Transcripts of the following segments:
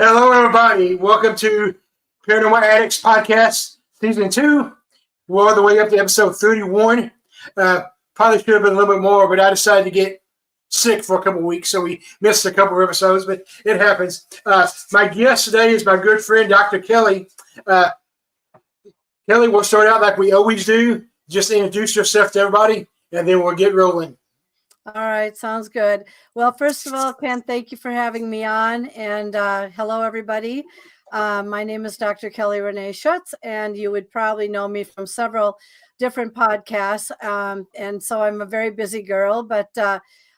Hello, everybody. Welcome to Paranormal Addicts Podcast, Season 2. We're all the way up to episode 31. Probably should have been a little bit more, but I decided to get sick for a couple of weeks, so we missed a couple of episodes, but it happens. My guest today is my good friend, Dr. Kelly. Kelly, we'll start out like we always do. Just introduce yourself to everybody, and then we'll get rolling. All right, sounds good. Well, first of all, Ken, thank you for having me on. And hello, everybody. My name is Dr. Kelly Renee Schutz, and you would probably know me from several different podcasts. And so I'm a very busy girl, but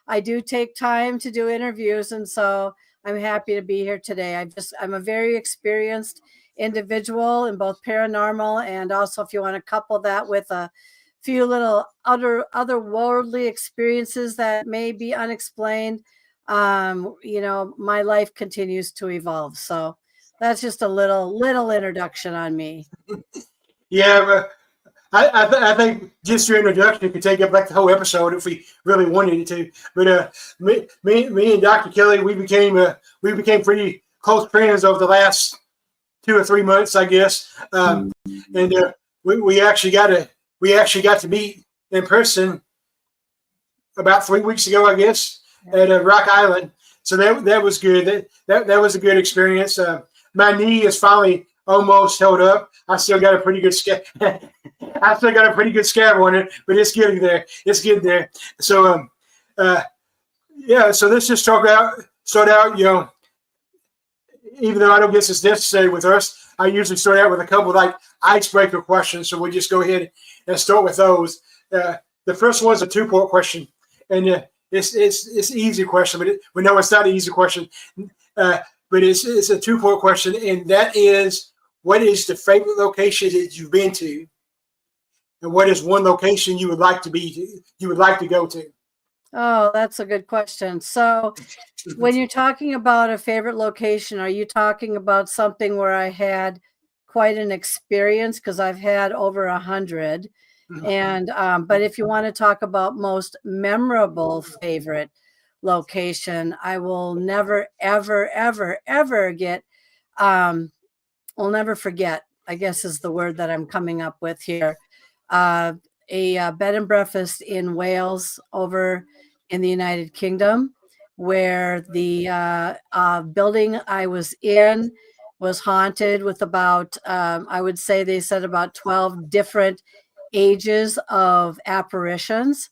I do take time to do interviews. And so I'm happy to be here today. I'm a very experienced individual in both paranormal, and also if you want to couple that with a few little otherworldly experiences that may be unexplained. My life continues to evolve. So that's just a little introduction on me. Yeah, I think just your introduction could take up like the whole episode if we really wanted it to. But me and Dr. Kelly, we became pretty close friends over the last 2 or 3 months, I guess. And we actually got to meet in person about 3 weeks ago, I guess, at Rock Island. So that was good. That was a good experience. My knee is finally almost held up. I still got a pretty good scab. I still got a pretty good scab on it, but it's getting there. So so let's just start out. Even though I don't guess it's necessary with us, I usually start out with a couple of like icebreaker questions. So we'll just go ahead and start with those. The first one's a 2-part question, and it's an easy question, but no, it's not an easy question. But it's a 2-part question, and that is, what is the favorite location that you've been to, and what is one location you would like to go to? Oh, that's a good question. So when you're talking about a favorite location, are you talking about something where I had quite an experience? Because I've had over 100. And but if you want to talk about most memorable favorite location, I will never, ever, ever, ever will never forget, I guess is the word that I'm coming up with here. A bed and breakfast in Wales over in the United Kingdom, where the building I was in was haunted with about, I would say they said about 12 different ages of apparitions.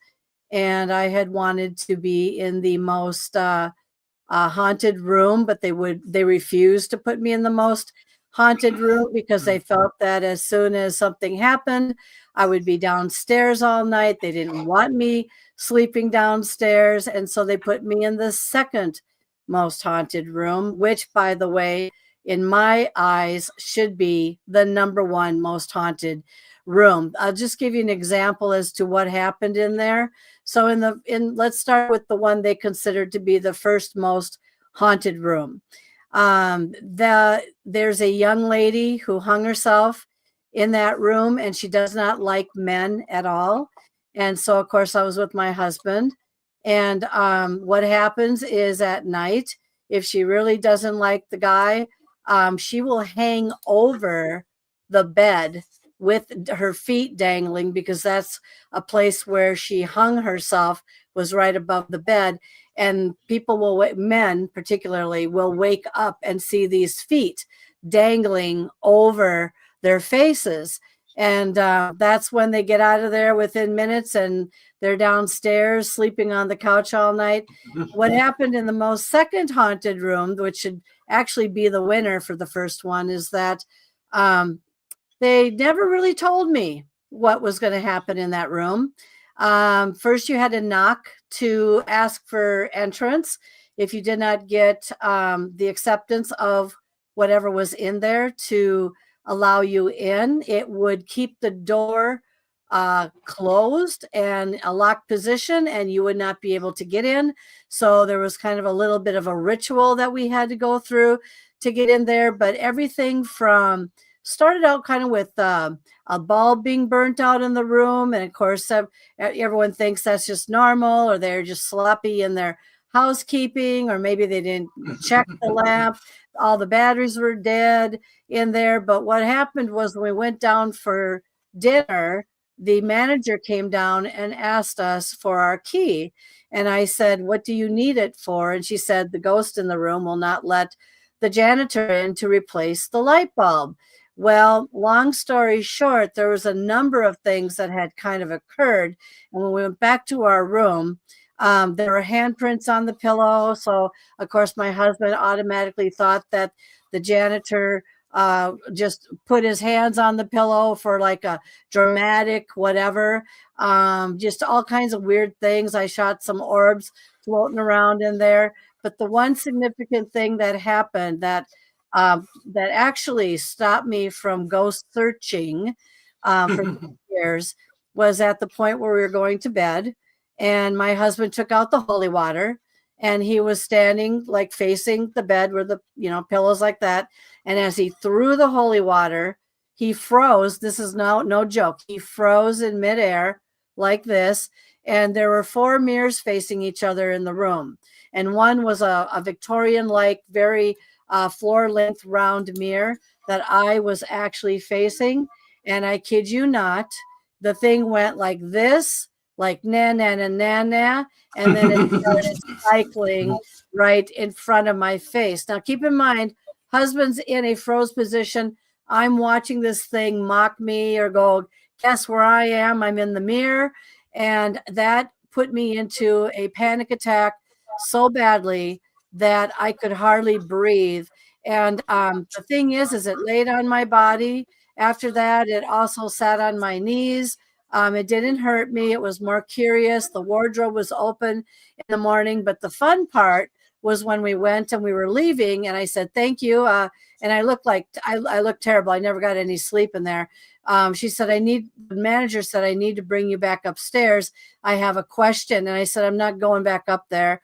And I had wanted to be in the most haunted room, but they refused to put me in the most haunted room because they felt that as soon as something happened, I would be downstairs all night. They didn't want me sleeping downstairs. And so they put me in the second most haunted room, which, by the way, in my eyes, should be the number one most haunted room. I'll just give you an example as to what happened in there. So let's start with the one they considered to be the first most haunted room. There's a young lady who hung herself in that room, and she does not like men at all. And so, of course, I was with my husband. And what happens is at night, if she really doesn't like the guy, she will hang over the bed with her feet dangling, because that's a place where she hung herself, was right above the bed. And men particularly, will wake up and see these feet dangling over their faces. And that's when they get out of there within minutes, and they're downstairs sleeping on the couch all night. What happened in the most second haunted room, which should actually be the winner for the first one, is that they never really told me what was going to happen in that room. First, you had to knock to ask for entrance. If you did not get the acceptance of whatever was in there to allow you in, it would keep the door closed and a locked position, and you would not be able to get in. So there was kind of a little bit of a ritual that we had to go through to get in there. But everything from started out kind of with a bulb being burnt out in the room. And of course, everyone thinks that's just normal, or they're just sloppy in their housekeeping, or maybe they didn't check the lamp. All the batteries were dead in there. But what happened was when we went down for dinner, the manager came down and asked us for our key. And I said, "What do you need it for?" And she said, "The ghost in the room will not let the janitor in to replace the light bulb." Well, long story short, there was a number of things that had kind of occurred. And when we went back to our room, there were handprints on the pillow. So, of course, my husband automatically thought that the janitor just put his hands on the pillow for like a dramatic whatever. Just all kinds of weird things. I shot some orbs floating around in there. But the one significant thing that happened that actually stopped me from ghost searching for years was at the point where we were going to bed, and my husband took out the holy water, and he was standing like facing the bed where the pillows like that, and as he threw the holy water, he froze. This is no joke. He froze in midair like this, and there were 4 mirrors facing each other in the room, and one was a Victorian like very floor length round mirror that I was actually facing. And I kid you not, the thing went like this, like na na na na na, and then it started cycling right in front of my face. Now keep in mind, husband's in a froze position. I'm watching this thing mock me or go, guess where I am? I'm in the mirror. And that put me into a panic attack so badly that I could hardly breathe. And the thing is it laid on my body. After that, it also sat on my knees. It didn't hurt me. It was more curious. The wardrobe was open in the morning. But the fun part was when we went and we were leaving, and I said, "Thank you." And I looked like I looked terrible. I never got any sleep in there. She said, the manager said, "I need to bring you back upstairs. I have a question." And I said, "I'm not going back up there.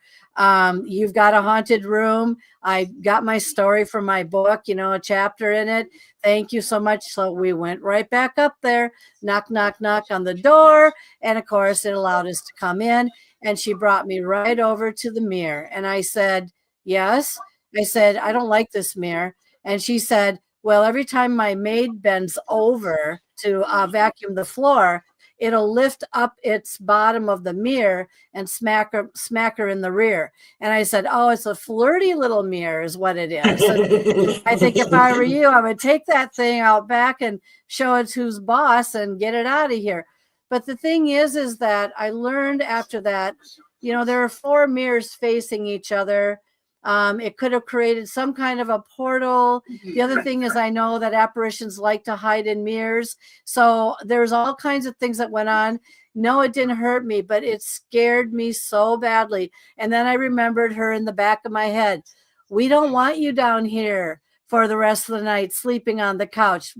You've got a haunted room. I got my story from my book, a chapter in it. Thank you so much." So we went right back up there, knock, knock, knock on the door. And of course, it allowed us to come in. And she brought me right over to the mirror. And I said, "Yes." I said, "I don't like this mirror." And she said, "Well, every time my maid bends over to vacuum the floor, it'll lift up its bottom of the mirror and smack her in the rear." And I said, "Oh, it's a flirty little mirror is what it is." So I think if I were you, I would take that thing out back and show it who's boss and get it out of here. But the thing is that I learned after that, there are 4 mirrors facing each other. It could have created some kind of a portal. The other thing is I know that apparitions like to hide in mirrors. So there's all kinds of things that went on. No, it didn't hurt me, but it scared me so badly. And then I remembered her in the back of my head. "We don't want you down here for the rest of the night sleeping on the couch."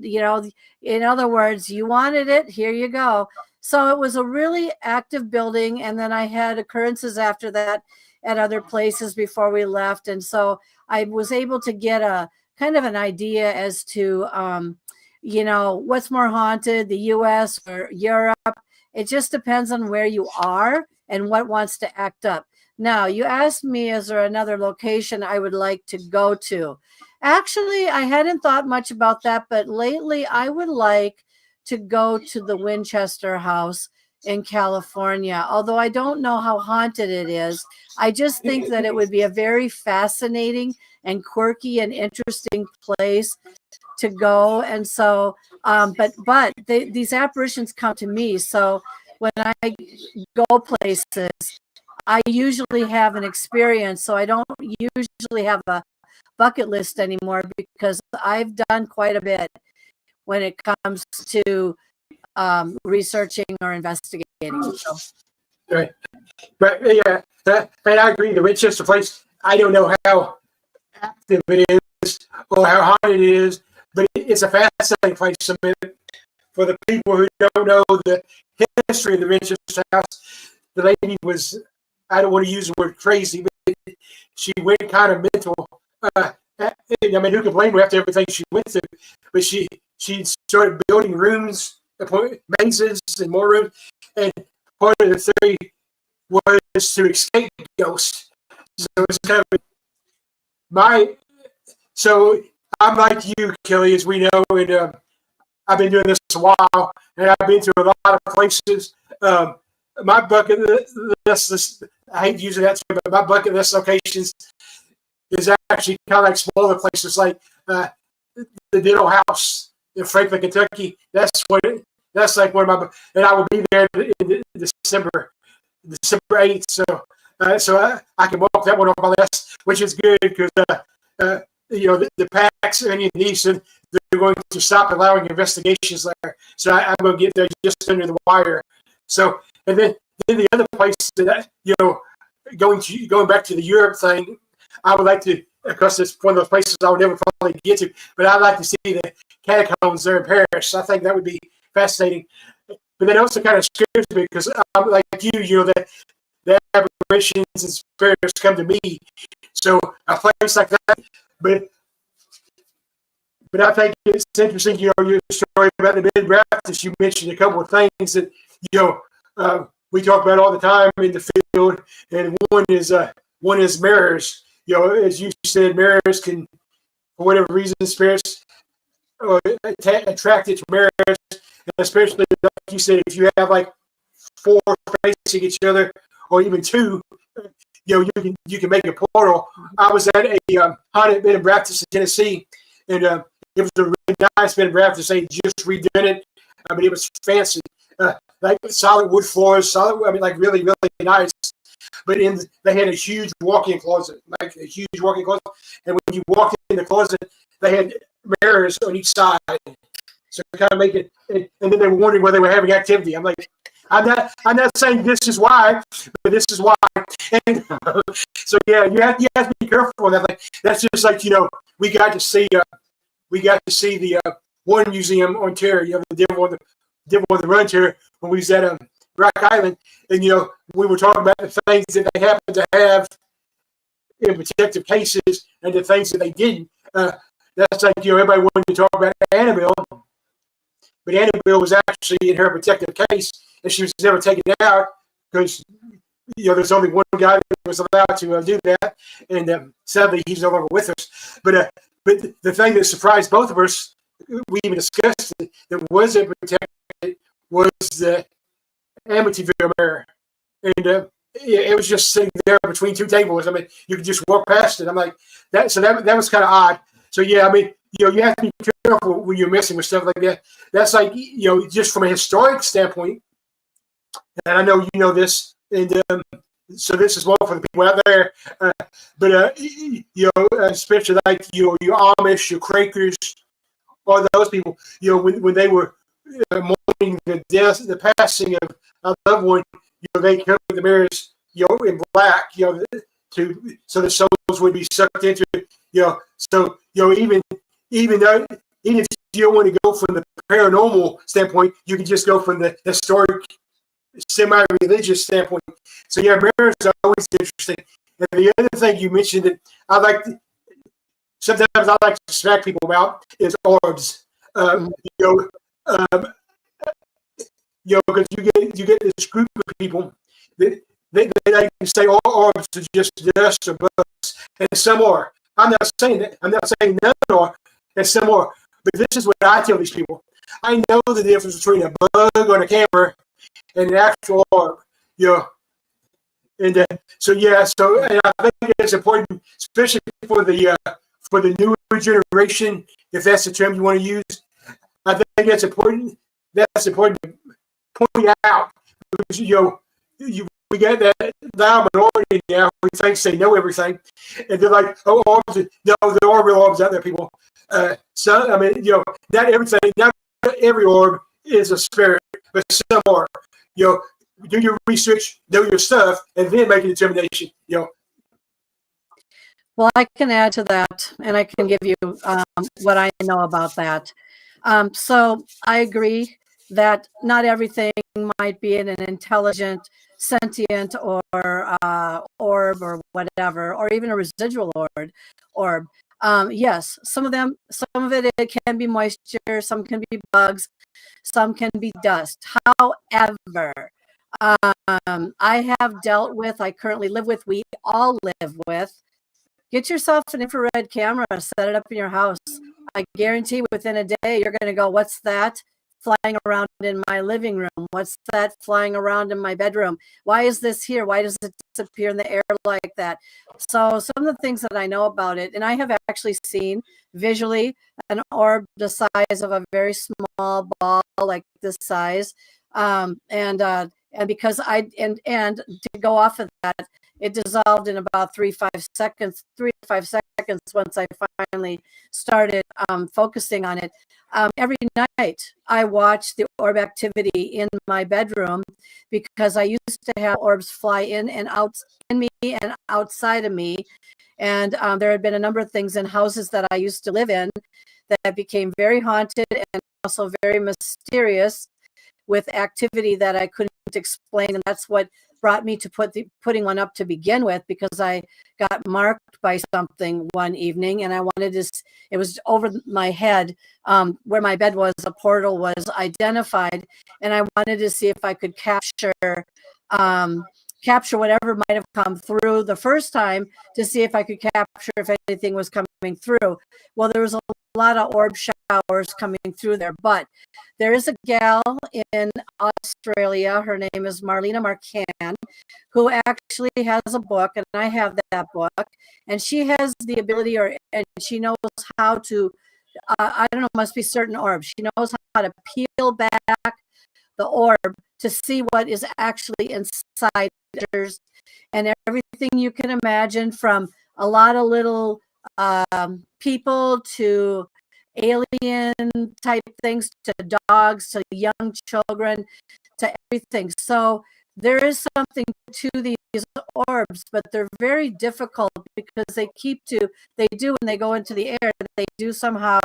In other words, you wanted it, here you go. So it was a really active building. And then I had occurrences after that at other places before we left. And so I was able to get a kind of an idea as to, what's more haunted, the US or Europe. It just depends on where you are and what wants to act up. Now, you asked me, is there another location I would like to go to? Actually, I hadn't thought much about that, but lately I would like to go to the Winchester House in California. Although I don't know how haunted it is, I just think that it would be a very fascinating and quirky and interesting place to go. And so, these apparitions come to me. So when I go places, I usually have an experience. So I don't usually have a bucket list anymore because I've done quite a bit when it comes to researching or investigating. So. Right. But yeah, and I agree. The Winchester place, I don't know how active it is or how haunted it is, but it's a fascinating place. For the people who don't know the history of the Winchester House, the lady was, I don't want to use the word crazy, but she went kind of mental. Who can blame her after everything she went through? But she started building rooms, mazes, and more rooms. And part of the theory was to escape ghosts. So it's kind of my. So I'm like you, Kelly, as we know, and I've been doing this a while, and I've been to a lot of places. My bucket list, I hate using that term, but my bucket list locations is actually kind of like smaller places, like the Ditto House in Franklin, Kentucky. That's like one of my, and I will be there in December 8th. So I can walk that one off my list, which is good because the PACs and these they're going to stop allowing investigations there. So I'm going to get there just under the wire. So and then the other place that going back to the Europe thing, I would like to, because it's one of those places I would never probably get to, but I'd like to see the catacombs there in Paris. I think that would be fascinating. But that also kind of scares me because I'm like you, that the apparitions and spirits come to me. So a place like that, but I think it's interesting, your story about the bed and breakfast. You mentioned a couple of things that we talk about all the time in the field, and one is mirrors. As you said, mirrors can, for whatever reason, spirits are attracted to mirrors, and especially like you said, if you have like four facing each other, or even two, you can make a portal. I was at a haunted bed and breakfast in Tennessee, and it was a really nice bed and breakfast. They just redone it. I mean, it was fancy, like solid wood floors, like really, really nice. But they had a huge walk-in closet, and when you walked in the closet, they had mirrors on each side, so kind of make it. And then they were wondering whether they were having activity. I'm like, I'm not saying this is why, but this is why. And so yeah, you have to be careful with that. Like, that's just like we got to see the one museum on terror. The devil on the run terror when we was at Rock Island, and we were talking about the things that they happen to have in protective cases and the things that they didn't. That's like everybody wanted to talk about Annabelle, but Annabelle was actually in her protective case, and she was never taken out because there's only one guy that was allowed to do that, and sadly he's no longer with us. But the thing that surprised both of us, we even discussed it, that wasn't protected, was the Amityville mirror, and it was just sitting there between two tables. I mean, you could just walk past it. I'm like that, so that was kind of odd. So yeah, I mean, you have to be careful when you're messing with stuff like that. That's like just from a historic standpoint, and I know you know this, and so this is more for the people out there. But especially like your Amish, your Quakers, or those people, when they were mourning the passing of a loved one, they covered the mirrors, in black, so the souls would be sucked into, so even though even if you don't want to go from the paranormal standpoint, you can just go from the historic, semi-religious standpoint. So yeah, mirrors are always interesting. And the other thing you mentioned that sometimes I like to smack people about is orbs. Because you get this group of people that they like to say all orbs are just dust or bugs, and some are. I'm not saying that. I'm not saying none are, and some are. But this is what I tell these people. I know the difference between a bug on a camera and an actual orb. And and I think it's important, especially for the newer generation, if that's the term you want to use. I think that's important. That's important to point out, because we get that minority now who thinks they know everything, and they're like, oh, orbs. No, there are real orbs out there, people. So I mean, not every orb is a spirit, but some are. Do your research, know your stuff, and then make a determination. Well, I can add to that, and I can give you what I know about that. So I agree that not everything might be in an intelligent, sentient, or orb or whatever, or even a residual orb. Yes, some of it can be moisture, some can be bugs, some can be dust. However, I have dealt with, I currently live with, we all live with. Get yourself an infrared camera, set it up in your house. I guarantee within a day, you're going to go, what's that flying around in my living room? What's that flying around in my bedroom? Why is this here? Why does it disappear in the air like that? So some of the things that I know about it, and I have actually seen visually an orb the size of a very small ball, like this size. And because and to go off of that, it dissolved in about 3 to 5 seconds once I finally started focusing on it. Every night I watch the orb activity in my bedroom because I used to have orbs fly in and out in me and outside of me. And there had been a number of things in houses that I used to live in that became very haunted and also very mysterious with activity that I couldn't explain. And that's what brought me to putting one up to begin with, because I got marked by something one evening and I wanted to, it was over my head where my bed was, a portal was identified. And I wanted to see if I could capture whatever might have come through the first time, to see if I could capture if anything was coming through. Well, there was a lot of orb showers coming through there, but there is a gal in Australia, her name is Marlena Marcan, who actually has a book, and I have that book, and she has the ability, and she knows how to, I don't know, must be certain orbs. She knows how to peel back the orb to see what is actually inside, and everything you can imagine, from a lot of little people to alien type things, to dogs, to young children, to everything. So there is something to these orbs, but they're very difficult because they do when they go into the air, they do somehow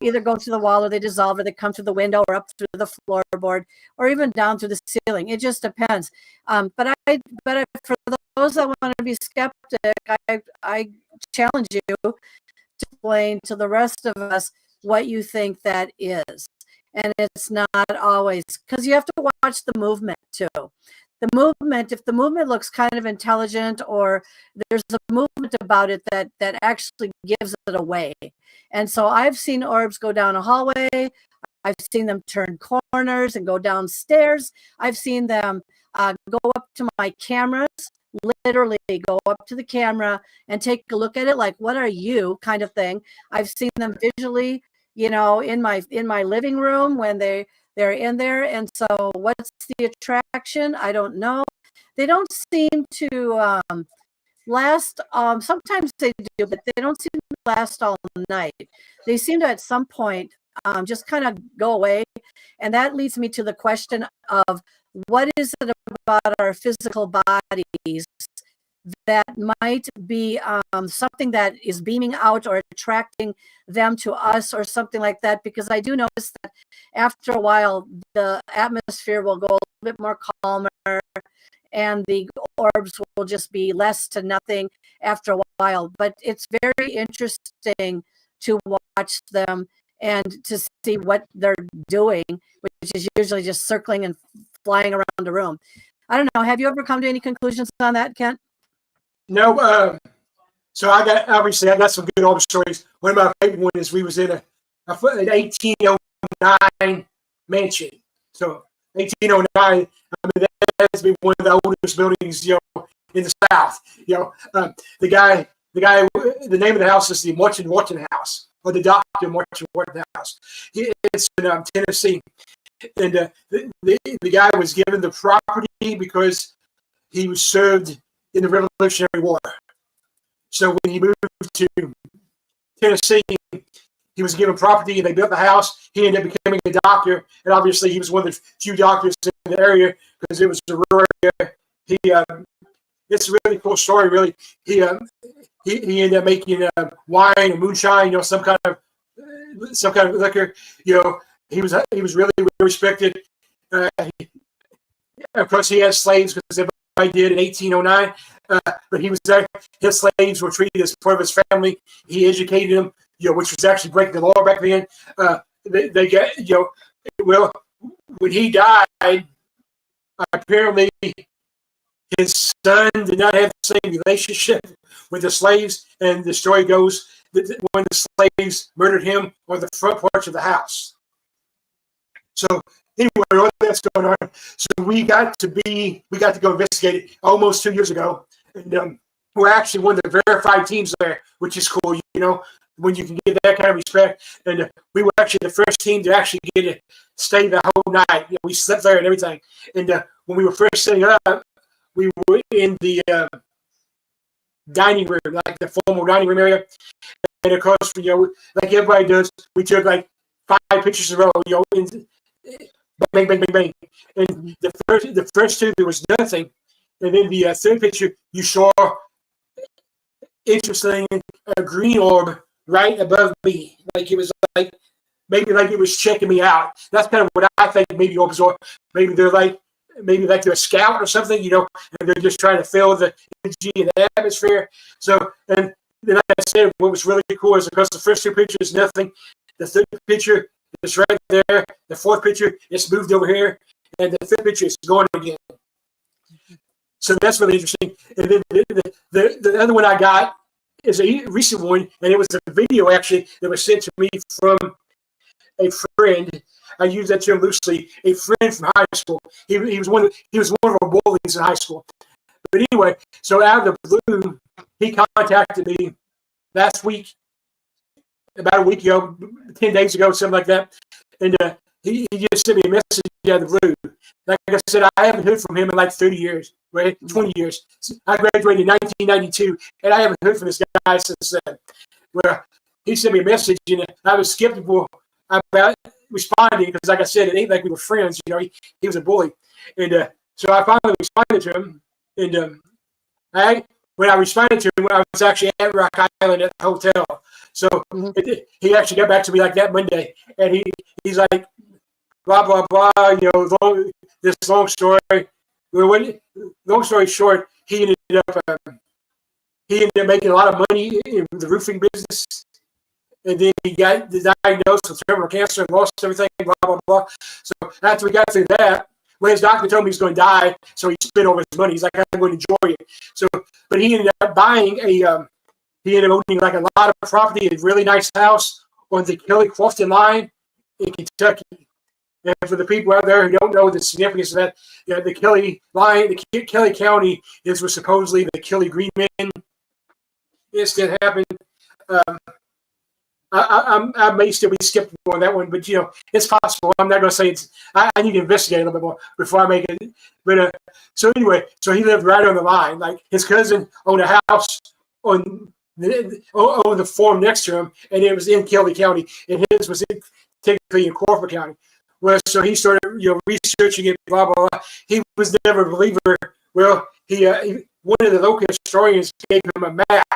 either go to the wall, or they dissolve, or they come through the window, or up through the floorboard, or even down through the ceiling. It just depends. But for those that want to be skeptic, I challenge you to explain to the rest of us what you think that is. And it's not always, because you have to watch the movement too. The movement, if the movement looks kind of intelligent, or there's a movement about it that actually gives it away. And so I've seen orbs go down a hallway. I've seen them turn corners and go downstairs. I've seen them go up to my cameras, literally go up to the camera and take a look at it, like, what are you, kind of thing. I've seen them visually, in my living room when they're in there. And so what's the attraction? I don't know. They don't seem to last. Sometimes they do, but they don't seem to last all night. They seem to at some point just kind of go away. And that leads me to the question of, what is it about our physical bodies that might be something that is beaming out or attracting them to us, or something like that? Because I do notice that after a while, the atmosphere will go a little bit more calmer, and the orbs will just be less to nothing after a while. But it's very interesting to watch them and to see what they're doing, which is usually just circling and flying around a room. I don't know. Have you ever come to any conclusions on that, Kent? No. So I got some good orb stories. One of my favorite ones is we was in an 1809 mansion. So 1809, I mean, that has been one of the oldest buildings, in the South. The name of the house is the Morton House, or the Dr. Morton House. It's in Tennessee. And the guy was given the property because he was served in the Revolutionary War. So when he moved to Tennessee, he was given property, and they built the house. He ended up becoming a doctor, and obviously he was one of the few doctors in the area because it was a rural area. It's a really cool story. Really, he ended up making wine and moonshine, some kind of liquor. He was really respected. Of course, he had slaves because everybody did in 1809. But he was there. His slaves were treated as part of his family. He educated them, which was actually breaking the law back then. They got, when he died, apparently his son did not have the same relationship with the slaves, and the story goes that when the slaves murdered him on the front porch of the house. So anyway, all that's going on. So we got to go investigate it almost 2 years ago, and we're actually one of the verified teams there, which is cool. You know, when you can get that kind of respect. And we were actually the first team to actually get to stay the whole night. You know, we slept there and everything. And when we were first setting up, we were in the dining room, like the formal dining room area. And of course, you know, like everybody does, we took like 5 pictures in a row. You know, and bang, bang, bang, bang. And the first 2, there was nothing. And then the third picture, you saw, interesting, a green orb right above me. Like it was like, maybe like it was checking me out. That's kind of what I think maybe orbs are. Maybe they're a scout or something, you know, and they're just trying to fill the energy and the atmosphere. So, and then like I said, what was really cool is because the first 2 pictures, nothing. The third picture is right there. The fourth picture, it's moved over here. And the fifth picture is going again. So that's really interesting. And then the other one I got is a recent one, and it was a video actually that was sent to me from a friend. I use that term loosely. A friend from high school. He was one of our bullies in high school. But anyway, so out of the blue, he contacted me last week, about a week ago, 10 days ago, something like that. And he just sent me a message out of the blue. Like I said, I haven't heard from him in like 30 years, right? 20 years. I graduated in 1992, and I haven't heard from this guy since then. Well, he sent me a message, and I was skeptical about responding because, like I said, it ain't like we were friends. You know, he was a bully. And so I finally responded to him. And when I responded to him, I was actually at Rock Island at the hotel. So he actually got back to me like that Monday, and he's like, blah, blah, blah, you know, this long story. Long story short, he ended up making a lot of money in the roofing business, and then he got diagnosed with terminal cancer and lost everything, blah, blah, blah. So after we got through that, when his doctor told me he was going to die, so he spent all his money. He's like, I'm going to enjoy it. So, but he ended up buying he ended up owning like a lot of property, a really nice house on the Kelly Crofton line in Kentucky. And for the people out there who don't know the significance of that, you know, the Kelly line, the Kelly County is where supposedly the Kelly Green Men incident happened. I may still be skeptical on that one, but you know, it's possible. I'm not going to say it's. I need to investigate a little bit more before I make it. But so anyway, so he lived right on the line. Like his cousin owned a house on the farm next to him, and it was in Kelly County, and his was technically in Crawford County. Well, so he started, you know, researching it, blah, blah, blah. He was never a believer. Well, one of the local historians gave him a map.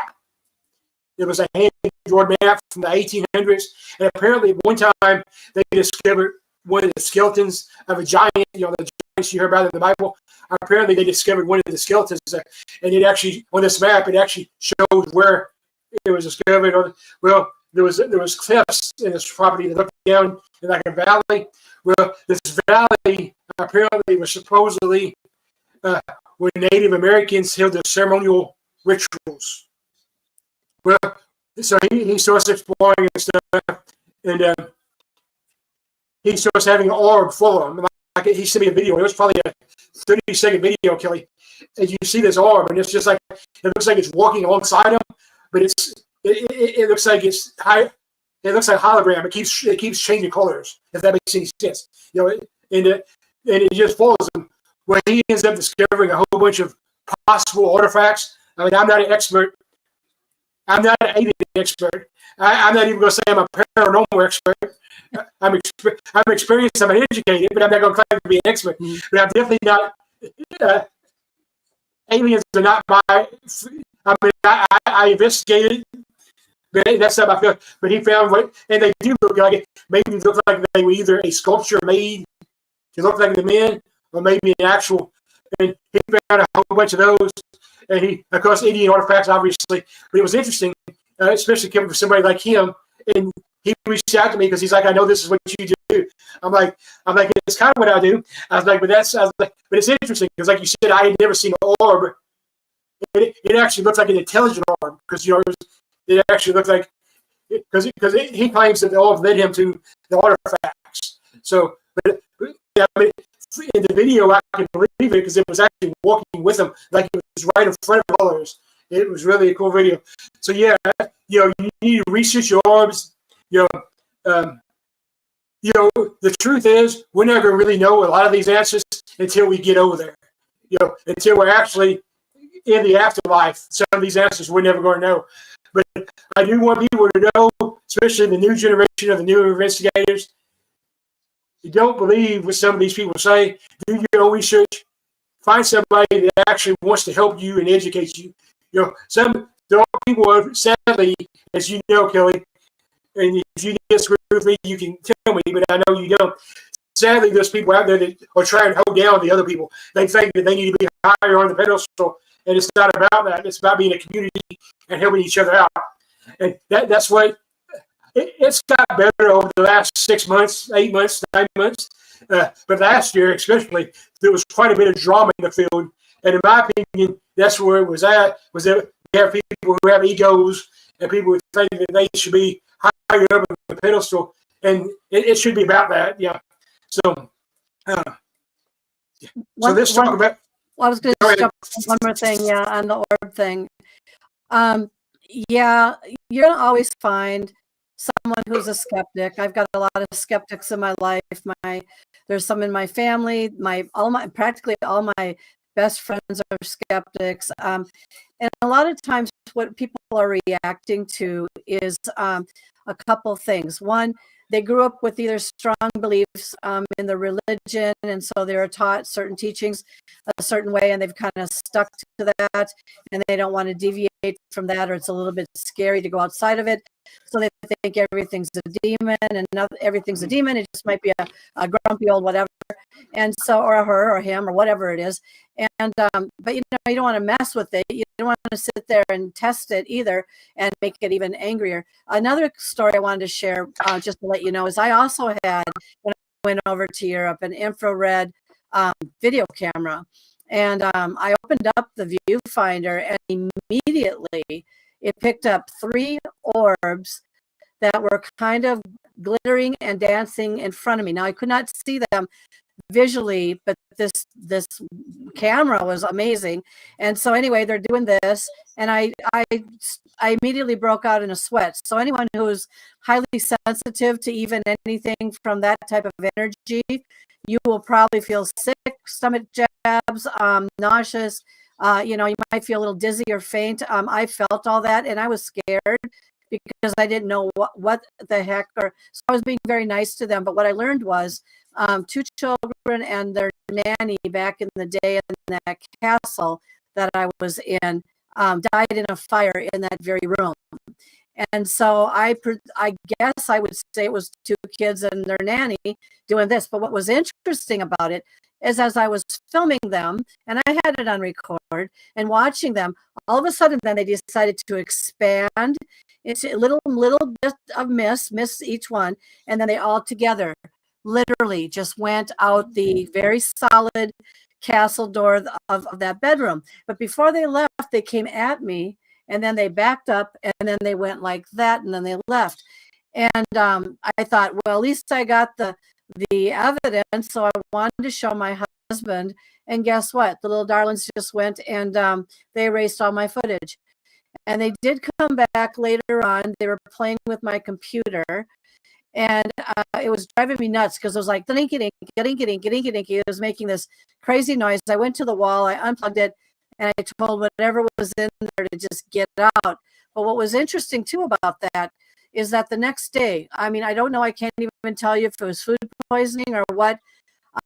It was a hand-drawn map from the 1800s. And apparently at one time, they discovered one of the skeletons of a giant, you know, the giants you hear about in the Bible. Apparently they discovered one of the skeletons. And it actually, on this map, it actually shows where it was discovered. Well, there was cliffs in this property that looked down in like a valley. Well, this valley apparently was supposedly where Native Americans held their ceremonial rituals. Well, so he starts exploring and stuff, and he starts having an orb full of them. Like he sent me a video. It was probably a 30-second video, Kelly. And you see this orb, and it's just like it looks like it's walking alongside him, but it looks like it's high. It looks like a hologram. It keeps changing colors, if that makes any sense. You know, and it just follows him. Where he ends up discovering a whole bunch of possible artifacts. I mean, I'm not an expert. I'm not an alien expert. I'm not even going to say I'm a paranormal expert. I'm experienced. I'm educated, but I'm not going to claim to be an expert. But I'm definitely not. Aliens are not my. I mean, I investigated. But that's how I feel. But he found what, and they do look like it. Maybe they look like they were either a sculpture made to look like the men, or maybe an actual. And he found a whole bunch of those. And he, of course, Indian artifacts, obviously. But it was interesting, especially coming from somebody like him. And he reached out to me because he's like, I know this is what you do. I'm like, it's kind of what I do. I was like, but it's interesting because, like you said, I had never seen an orb. It actually looks like an intelligent orb because it actually looks like because he claims that the orb led him to the artifacts. So, yeah, I mean, in the video, I can believe it because it was actually walking with him, like it was right in front of others. It was really a cool video. So yeah, you need to research your orbs. The truth is, we're not going to really know a lot of these answers until we get over there. Until we're actually in the afterlife. Some of these answers we're never going to know. But I do want people to know, especially the new generation of the newer investigators, you don't believe what some of these people say. Do your own research. Find somebody that actually wants to help you and educate you. There are people, sadly, as you know, Kelly, and if you disagree with me, you can tell me, but I know you don't. Sadly, there's people out there that are trying to hold down the other people. They think that they need to be higher on the pedestal, and it's not about that. It's about being a community and helping each other out. And that's what it's got better over the last 6 months, 8 months, 9 months. But last year, especially, there was quite a bit of drama in the field. And in my opinion, that's where it was at, was that we have people who have egos and people who think that they should be higher up on the pedestal. And it should be about that, yeah. So, let's talk about... Well, I was going to jump one more thing, on the orb thing. You're going to always find someone who's a skeptic. I've got a lot of skeptics in my life. There's some in my family. Practically all my best friends are skeptics. And a lot of times what people are reacting to is a couple things. One, they grew up with either strong beliefs in the religion, and so they were taught certain teachings a certain way, and they've kind of stuck to that, and they don't want to deviate from that, or it's a little bit scary to go outside of it. So they think everything's a demon, and not everything's a demon. It just might be a grumpy old whatever, and so, or her or him or whatever it is. And but you don't want to mess with it. You don't want to sit there and test it either and make it even angrier. Another story I wanted to share, just to let you know, is I also had, when I went over to Europe, an infrared video camera. And I opened up the viewfinder, and immediately it picked up 3 orbs that were kind of glittering and dancing in front of me. Now, I could not see them visually, but this camera was amazing. And so anyway, they're doing this, and I immediately broke out in a sweat. So anyone who's highly sensitive to even anything from that type of energy, you will probably feel sick, stomach jabs, nauseous. You might feel a little dizzy or faint. I felt all that, and I was scared because I didn't know what the heck. So I was being very nice to them. But what I learned was 2 children and their nanny back in the day in that castle that I was in died in a fire in that very room. And so I guess I would say it was 2 kids and their nanny doing this. But what was interesting about it is, as I was filming them, and I had it on record, and watching them, all of a sudden then they decided to expand into a little bit of mist each one, and then they all together literally just went out the very solid castle door of that bedroom. But before they left, they came at me, and then they backed up, and then they went like that, and then they left. And I thought, well, at least I got the evidence. So I wanted to show my husband, and guess what? The little darlings just went and they erased all my footage. And they did come back later on. They were playing with my computer, and it was driving me nuts because it was like it was making this crazy noise. I went to the wall, I unplugged it, and I told whatever was in there to just get out. But what was interesting too about that is that the next day, I mean, I don't know, I can't even tell you if it was food poisoning or what.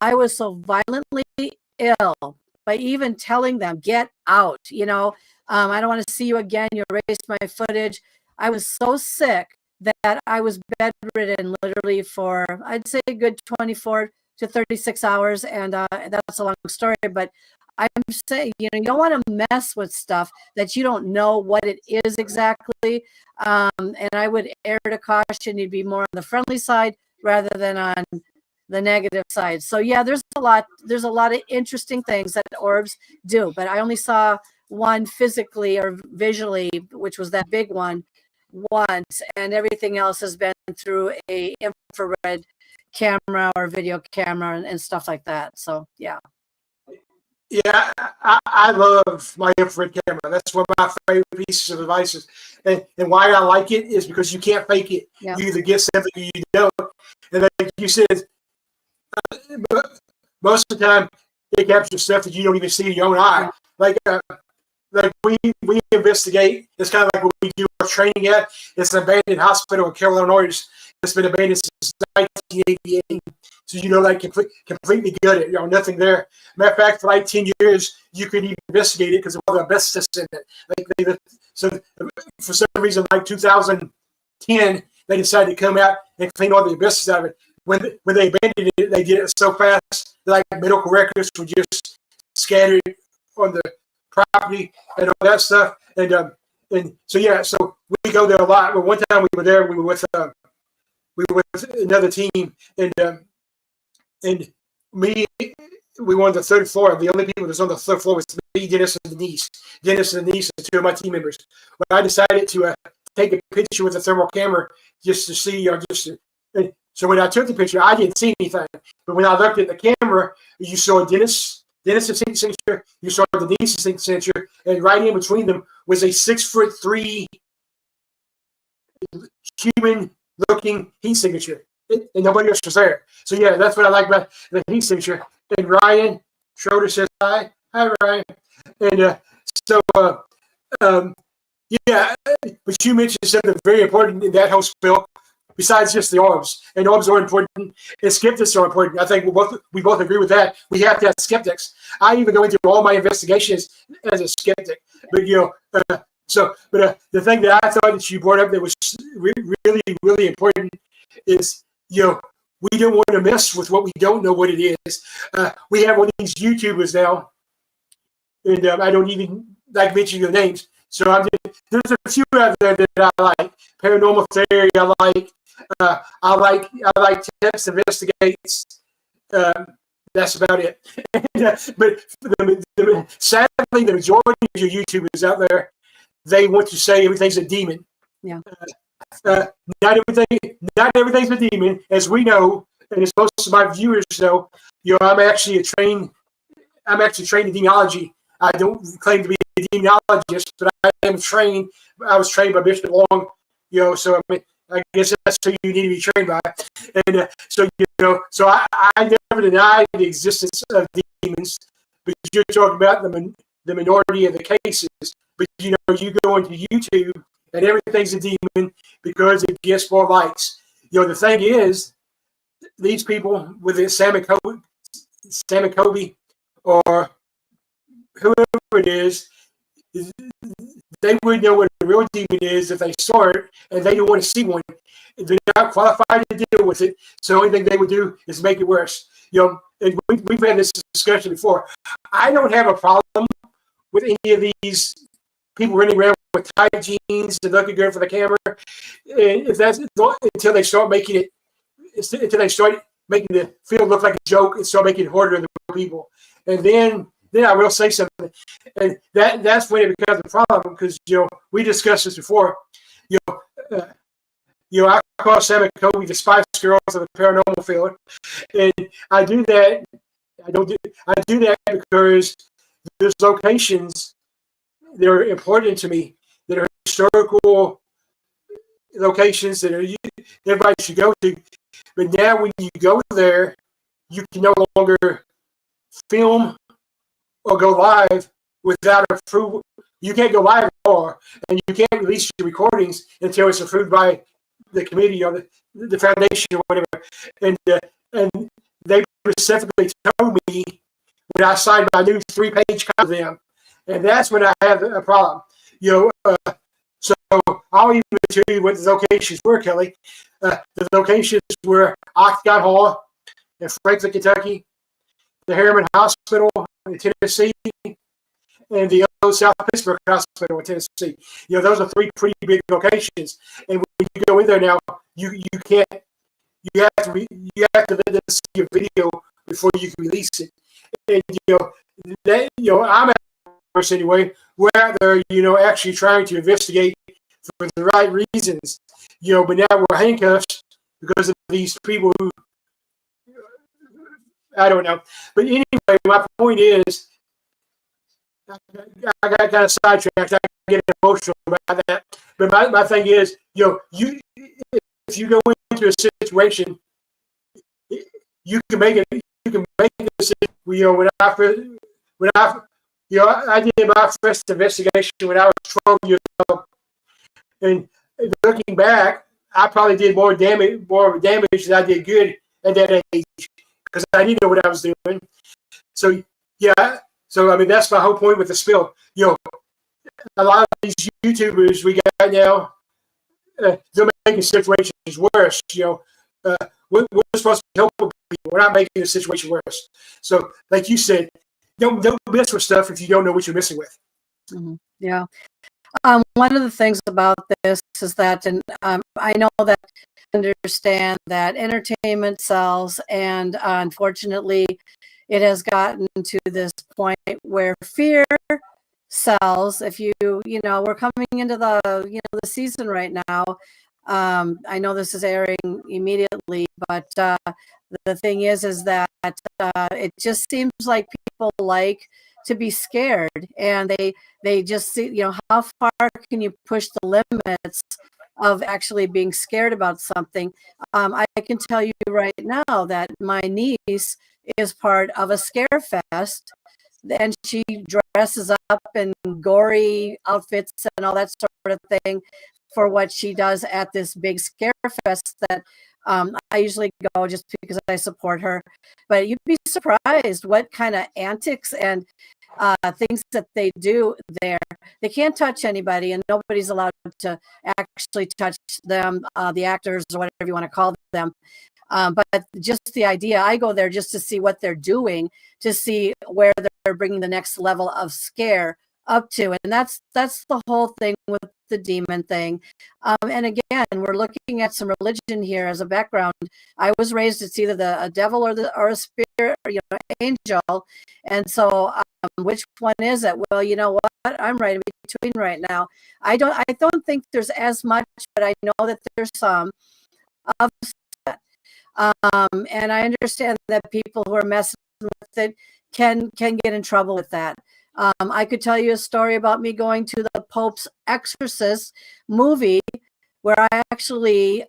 I was so violently ill by even telling them, get out, I don't want to see you again. You erased my footage. I was so sick that I was bedridden literally for, I'd say, a good 24 to 36 hours. And that's a long story, but I'm saying, you don't want to mess with stuff that you don't know what it is exactly. And I would err to caution you'd be more on the friendly side rather than on the negative side. So yeah, there's a lot of interesting things that orbs do, but I only saw one physically or visually, which was that big one once, and everything else has been through a infrared camera or video camera and stuff like that. So yeah. Yeah, I love my infrared camera. That's one of my favorite pieces of devices. And why I like it is because you can't fake it. Yeah. You either get something or you don't. And like you said, most of the time it captures stuff that you don't even see in your own eye. Like we investigate. It's kind of like what we do our training at. It's an abandoned hospital in Carroll, Illinois. It's been abandoned since 1988. So like completely gutted. Nothing there. Matter of fact, for like 10 years, you couldn't even investigate it because of all the asbestos in it. So for some reason, like 2010, they decided to come out and clean all the asbestos out of it. When they abandoned it, they did it so fast, like medical records were just scattered on the property and all that stuff. And so yeah, so we go there a lot. But one time we were there, we were with another team, and we were on the third floor. The only people that was on the third floor was me, Dennis, and Denise. Dennis and Denise are two of my team members. But I decided to take a picture with a thermal camera just to see, so when I took the picture, I didn't see anything. But when I looked at the camera, you saw Dennis's signature, you saw Denise's signature, and right in between them was a 6'3" human-looking heat signature. And nobody else was there. So yeah, that's what I like about the heat signature. And Ryan Schroeder says hi. Hi, Ryan. And yeah, but you mentioned something very important in that whole spill, besides just the orbs. And orbs are important, and skeptics are important. I think we both agree with that. We have to have skeptics. I even go into all my investigations as a skeptic. But the thing that I thought that you brought up that was really, really important is, we don't want to mess with what we don't know what it is. We have all these YouTubers now, and I don't even like mentioning their names. So there's a few out there that I like. Paranormal Theory, I like Tips Investigates. That's about it. But sadly, the majority of your YouTubers out there, they want to say everything's a demon. Yeah. Not everything's a demon, as we know, and as most of my viewers know. I'm actually trained in demonology. I don't claim to be a demonologist, but I am trained. I was trained by Bishop Long. So I guess that's who you need to be trained by. And so I never denied the existence of demons, but you're talking about the minority of the cases. But you go into YouTube and everything's a demon because it gets more likes. The thing is, these people with it, Sam and Kobe, or whoever it is, they would know what a real demon is if they saw it, and they don't want to see one. They're not qualified to deal with it, so the only thing they would do is make it worse. And we've had this discussion before. I don't have a problem with any of these people running around with tight jeans and looking good for the camera. And if that's until they start making the field look like a joke and start making it harder on the people. And then I will say something. And that's when it becomes a problem, because we discussed this before. I call Sam and Kobe the Spice Girls of the paranormal field. And I do that. I do that because there's locations that are important to me, that are historical locations that everybody should go to. But now when you go there, you can no longer film or go live without approval. You can't go live anymore, and you can't release your recordings until it's approved by the committee or the foundation or whatever. And they specifically told me when I signed my new 3-page copy of them, and that's when I have a problem. So I'll even tell you what the locations were, Kelly. The locations were Octagon Hall in Franklin, Kentucky, the Harriman Hospital in Tennessee, and the old South Pittsburgh Hospital in Tennessee. Those are 3 pretty big locations. And when you go in there now, you can't you have to let them see a video before you can release it. And I'm at first anyway. We're out there, actually trying to investigate for the right reasons. But now we're handcuffed because of these people who, I don't know. But anyway, my point is, I got kind of sidetracked. I get emotional about that. But my thing is, if you go into a situation, you can make it. You can make a decision. I did my first investigation when I was 12 years old, and looking back, I probably did more damage than I did good at that age because I didn't know what I was doing. So yeah. So, I mean, that's my whole point with the spill. A lot of these YouTubers we got now, they're making situations worse. We're supposed to be helping people. We're not making the situation worse. So, like you said, don't mess with stuff if you don't know what you're messing with. Mm-hmm. Yeah. One of the things about this is that, and I know that I understand that entertainment sells, and unfortunately, it has gotten to this point where fear sells. If we're coming into the season right now. I know this is airing immediately, but the thing is that it just seems like people like to be scared, and they just see, how far can you push the limits of actually being scared about something. I can tell you right now that my niece is part of a scare fest, and she dresses up in gory outfits and all that sort of thing for what she does at this big scare fest that I usually go just because I support her. But you'd be surprised what kind of antics and things that they do there. They can't touch anybody, and nobody's allowed to actually touch them, the actors or whatever you want to call them. But just the idea, I go there just to see what they're doing, to see where they're bringing the next level of scare up to. And that's the whole thing with the demon thing. And again, we're looking at some religion here as a background. I was raised, it's either a devil or a spirit, or, angel. And so which one is it? Well, you know what? I'm right in between right now. I don't think there's as much, but I know that there's some of that. And I understand that people who are messing with it can get in trouble with that. I could tell you a story about me going to the Pope's Exorcist movie, where I actually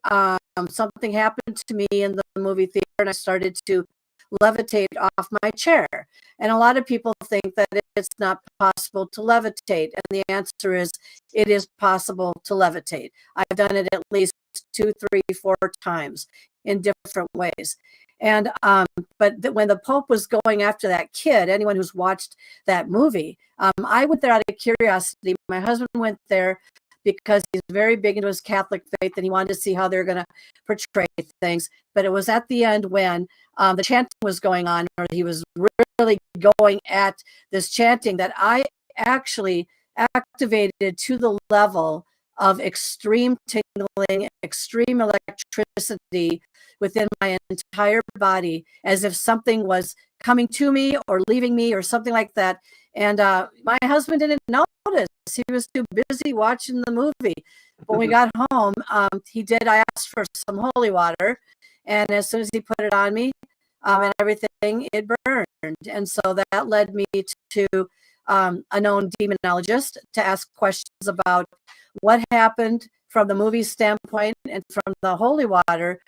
something happened to me in the movie theater, and I started to levitate off my chair. And a lot of people think that it's not possible to levitate, and the answer is it is possible to levitate. I've done it at least 2, 3, 4 times in different ways. And but when the Pope was going after that kid, anyone who's watched that movie, I went there out of curiosity. My husband went there because he's very big into his Catholic faith, and he wanted to see how they're going to portray things. But it was at the end when the chanting was going on, or he was really going at this chanting, that I actually activated to the level of extreme tingling, extreme electricity within my entire body, as if something was coming to me or leaving me or something like that. And my husband didn't notice. He was too busy watching the movie. When we got home, I asked for some holy water, and as soon as he put it on me and everything, it burned. And so that led me to a known demonologist to ask questions about what happened from the movie standpoint and from the holy water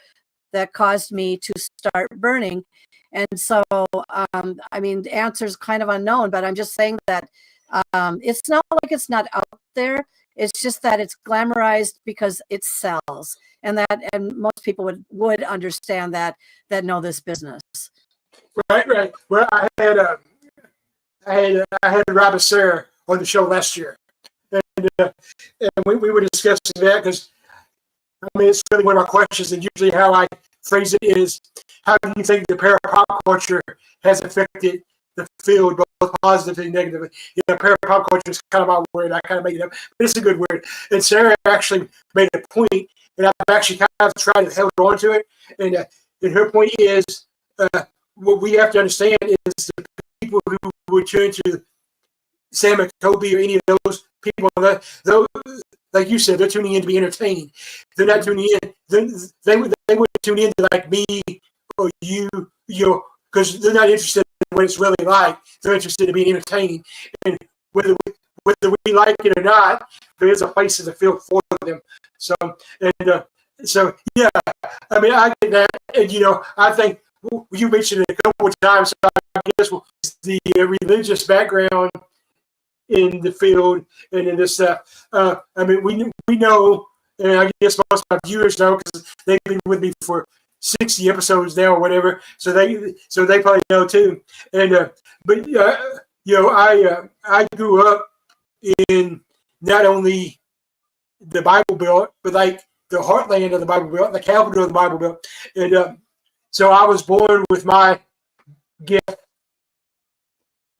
that caused me to start burning. And so, the answer is kind of unknown, but I'm just saying that it's not like it's not out there. It's just that it's glamorized because it sells, and most people would understand that know this business. Right. Well, I had Robert Sarah on the show last year, and we were discussing that because it's really one of our questions, and usually how I phrase it is, how do you think the para-pop culture has affected the field, both positive and negative. You know, parapop culture is kind of my word. I kind of made it up, but it's a good word. And Sarah actually made a point, and I've actually kind of tried to hold on to it. And her point is, what we have to understand is the people who would turn to Sam and Kobe or any of those people, those, like you said, they're tuning in to be entertained. They're not tuning in. They would tune in to like me or you, because they're not interested in what it's really like. They're interested in being entertained. And whether we like it or not, there is a place in the field for them. So, yeah, I mean, I get that. And, I think you mentioned it a couple of times, so I guess the religious background in the field and in this stuff. I mean, we know, and I guess most of my viewers know because they've been with me for 60 episodes now or whatever. So they probably know too. And but I grew up in not only the Bible Belt, but like the heartland of the Bible Belt, the capital of the Bible Belt. And so I was born with my gift.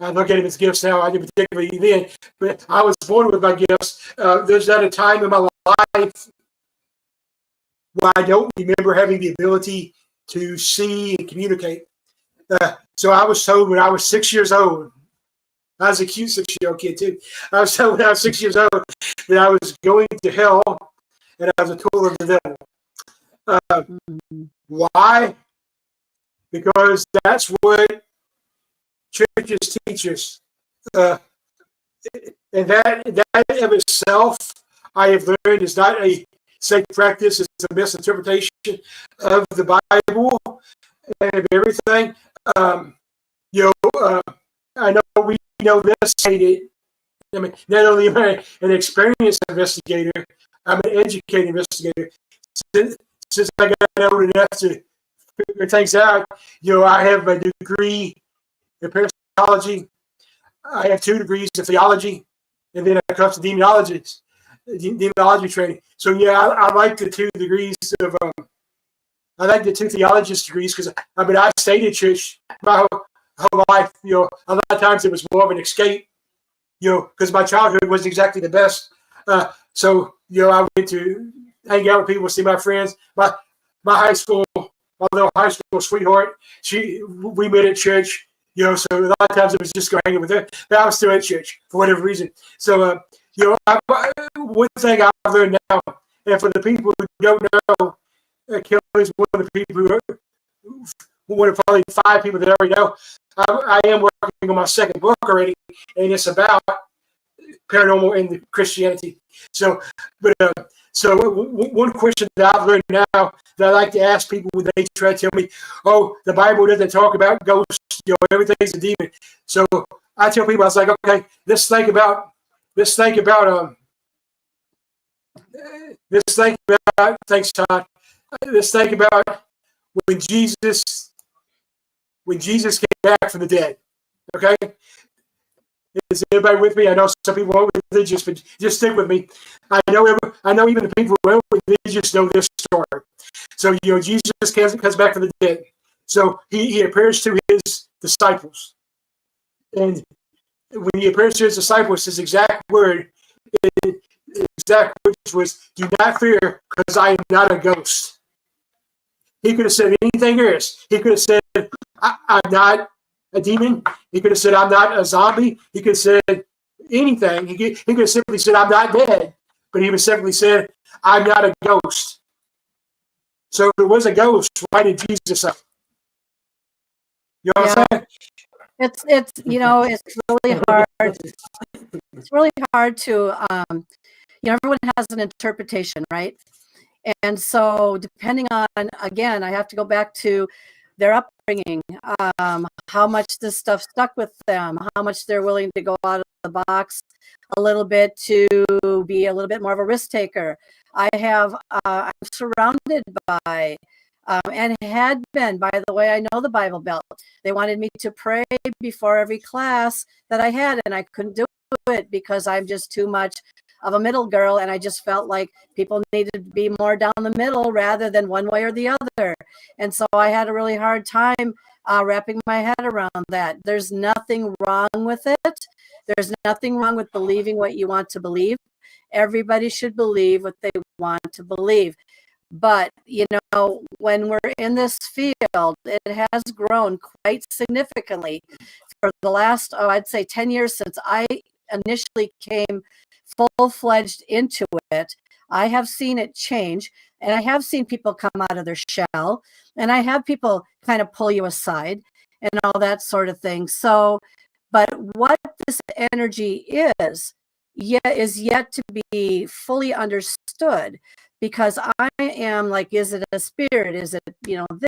I look at it as gifts now. I didn't particularly then, but I was born with my gifts. There's not a time in my life where I don't remember having the ability to see and communicate. So I was told when I was 6 years old, I was a cute 6-year-old kid too. I was told when I was 6 years old that I was going to hell and I was a tool of the devil. Why? Because that's what churches teach us. And that of itself, I have learned, is not a safe practice. It's a misinterpretation of the Bible and of everything. I know we know this. I mean, not only am I an experienced investigator, I'm an educated investigator. Since I got old enough to figure things out, I have a degree in parapsychology. I have 2 degrees in theology, and then I come to demonology training. So yeah, I like the 2 degrees of. I like the 2 theologist degrees because I stayed in church my whole life. A lot of times it was more of an escape. Because my childhood wasn't exactly the best. So I went to hang out with people, see my friends. My high school, although high school sweetheart, we met at church. So a lot of times it was just going hanging with her. But I was still at church for whatever reason. So one thing I've learned now, and for the people who don't know, Kelly's one of the people who one of probably 5 people that I already know. I am working on my 2nd book already, and it's about paranormal and Christianity. So one question that I've learned now that I like to ask people when they try to tell me, "Oh, the Bible doesn't talk about ghosts. Everything's a demon." So I tell people, I was like, "Okay, let's think about. Thanks, Todd. Let's think about when Jesus came back from the dead." Okay. Is everybody with me? I know some people aren't religious, but just stick with me. I know even the people who aren't religious know this story. So Jesus comes back from the dead. So he appears to his disciples, and when he appears to his disciples, his exact word, was, "Do not fear, because I am not a ghost." He could have said anything else. He could have said, "I'm not a demon." He could have said, "I'm not a zombie." He could have said anything. He could have simply said, "I'm not dead." But he would simply said, "I'm not a ghost." So if it was a ghost, why did Jesus say? You know what I'm saying? It's really hard. It's really hard to everyone has an interpretation, right? And so depending on, again, I have to go back to their upbringing, how much this stuff stuck with them, how much they're willing to go out of the box a little bit to be a little bit more of a risk taker. I'm surrounded by, and had been, by the way, I know the Bible Belt. They wanted me to pray before every class that I had, and I couldn't do it because I'm just too much of a middle girl, and I just felt like people needed to be more down the middle rather than one way or the other. And so I had a really hard time wrapping my head around that. There's nothing wrong with it. There's nothing wrong with believing what you want to believe. Everybody should believe what they want to believe. But, when we're in this field, it has grown quite significantly for the last, I'd say 10 years since I initially came full-fledged into it. I have seen it change, and I have seen people come out of their shell, and I have people kind of pull you aside and all that sort of thing. So, but what this energy is yet to be fully understood, because I am like, is it a spirit? Is it,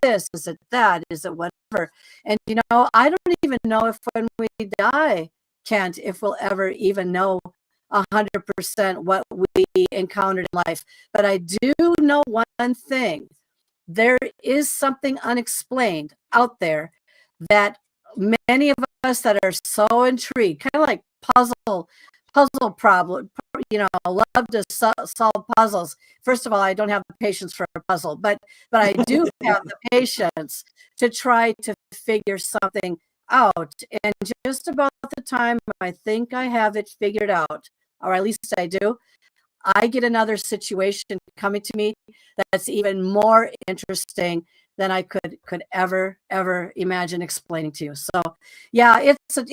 this? Is it that? Is it whatever? And, I don't even know if when we die, Kent, if we'll ever even know 100% what we encountered in life. But I do know one thing. There is something unexplained out there that many of us that are so intrigued, kind of like puzzle problem, love to solve puzzles. First of all, I don't have the patience for a puzzle, but I do have the patience to try to figure something out. And just about the time I think I have it figured out, or at least I do, I get another situation coming to me that's even more interesting than I could ever imagine explaining to you. So yeah, it's a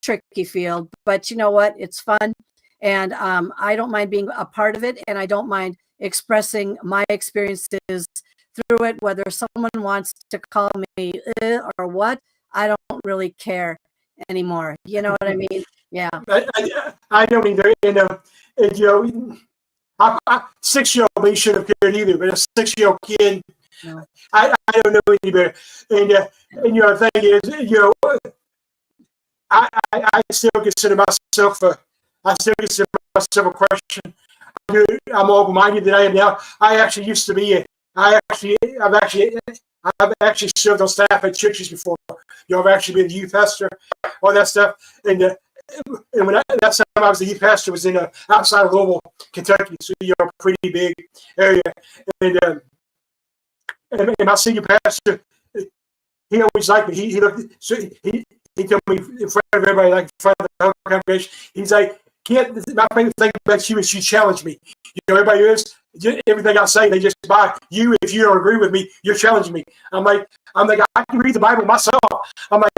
tricky field, but you know what? It's fun, and I don't mind being a part of it, and I don't mind expressing my experiences through it. Whether someone wants to call me or what, I don't really care anymore. You know what I mean? Yeah. I don't either. A 6-year-old me shouldn't have cared either, but a 6-year-old kid, no. I don't know any better. And the thing is, I still consider myself a Christian. I'm open-minded than I am now. I actually used to be I've actually served on staff at churches before. I've actually been the youth pastor, all that stuff. And when that time I was the youth pastor was in outside of Louisville, Kentucky, so a pretty big area. And my senior pastor, he always liked me. He looked, so he told me in front of everybody, like in front of the whole congregation, he's like, "Kid, my favorite thing about you is you challenge me. Everybody is everything I say, they just buy you. If you don't agree with me, you're challenging me." I'm like, I can read the Bible myself. I'm like,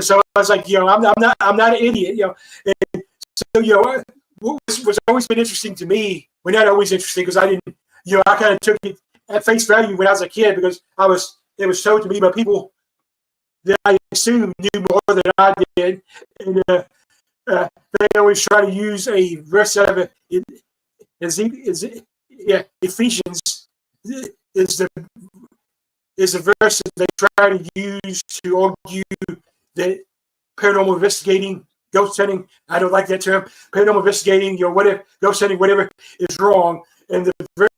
so I was like, I'm not an idiot, And so, what's always been interesting to me, well, not always interesting, because I didn't, I kind of took it at face value when I was a kid, because it was told to me by people that I assumed knew more than I did, and they always try to use a verse out of it. Ephesians is the verse that they try to use to argue that paranormal investigating, ghost hunting, I don't like that term, paranormal investigating, whatever, ghost hunting, whatever, is wrong. And the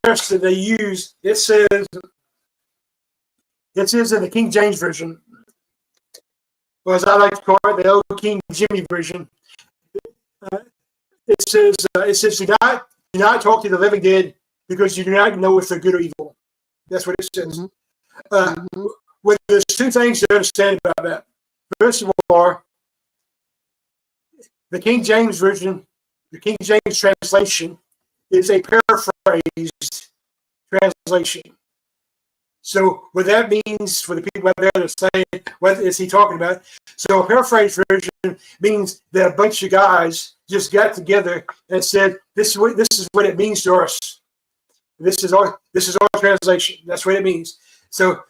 verse that they use, it says in the King James Version, or as I like to call it, the old King Jimmy Version, it says, do not talk to the living dead, because you do not know if they're good or evil. That's what it says. Mm-hmm. Well, there's two things to understand about that. First of all, the King James Version, the King James translation, is a paraphrased translation. So what that means for the people out there that are saying, what is he talking about? So a paraphrased version means that a bunch of guys just got together and said, this is what it means to us. This is our translation. That's what it means. So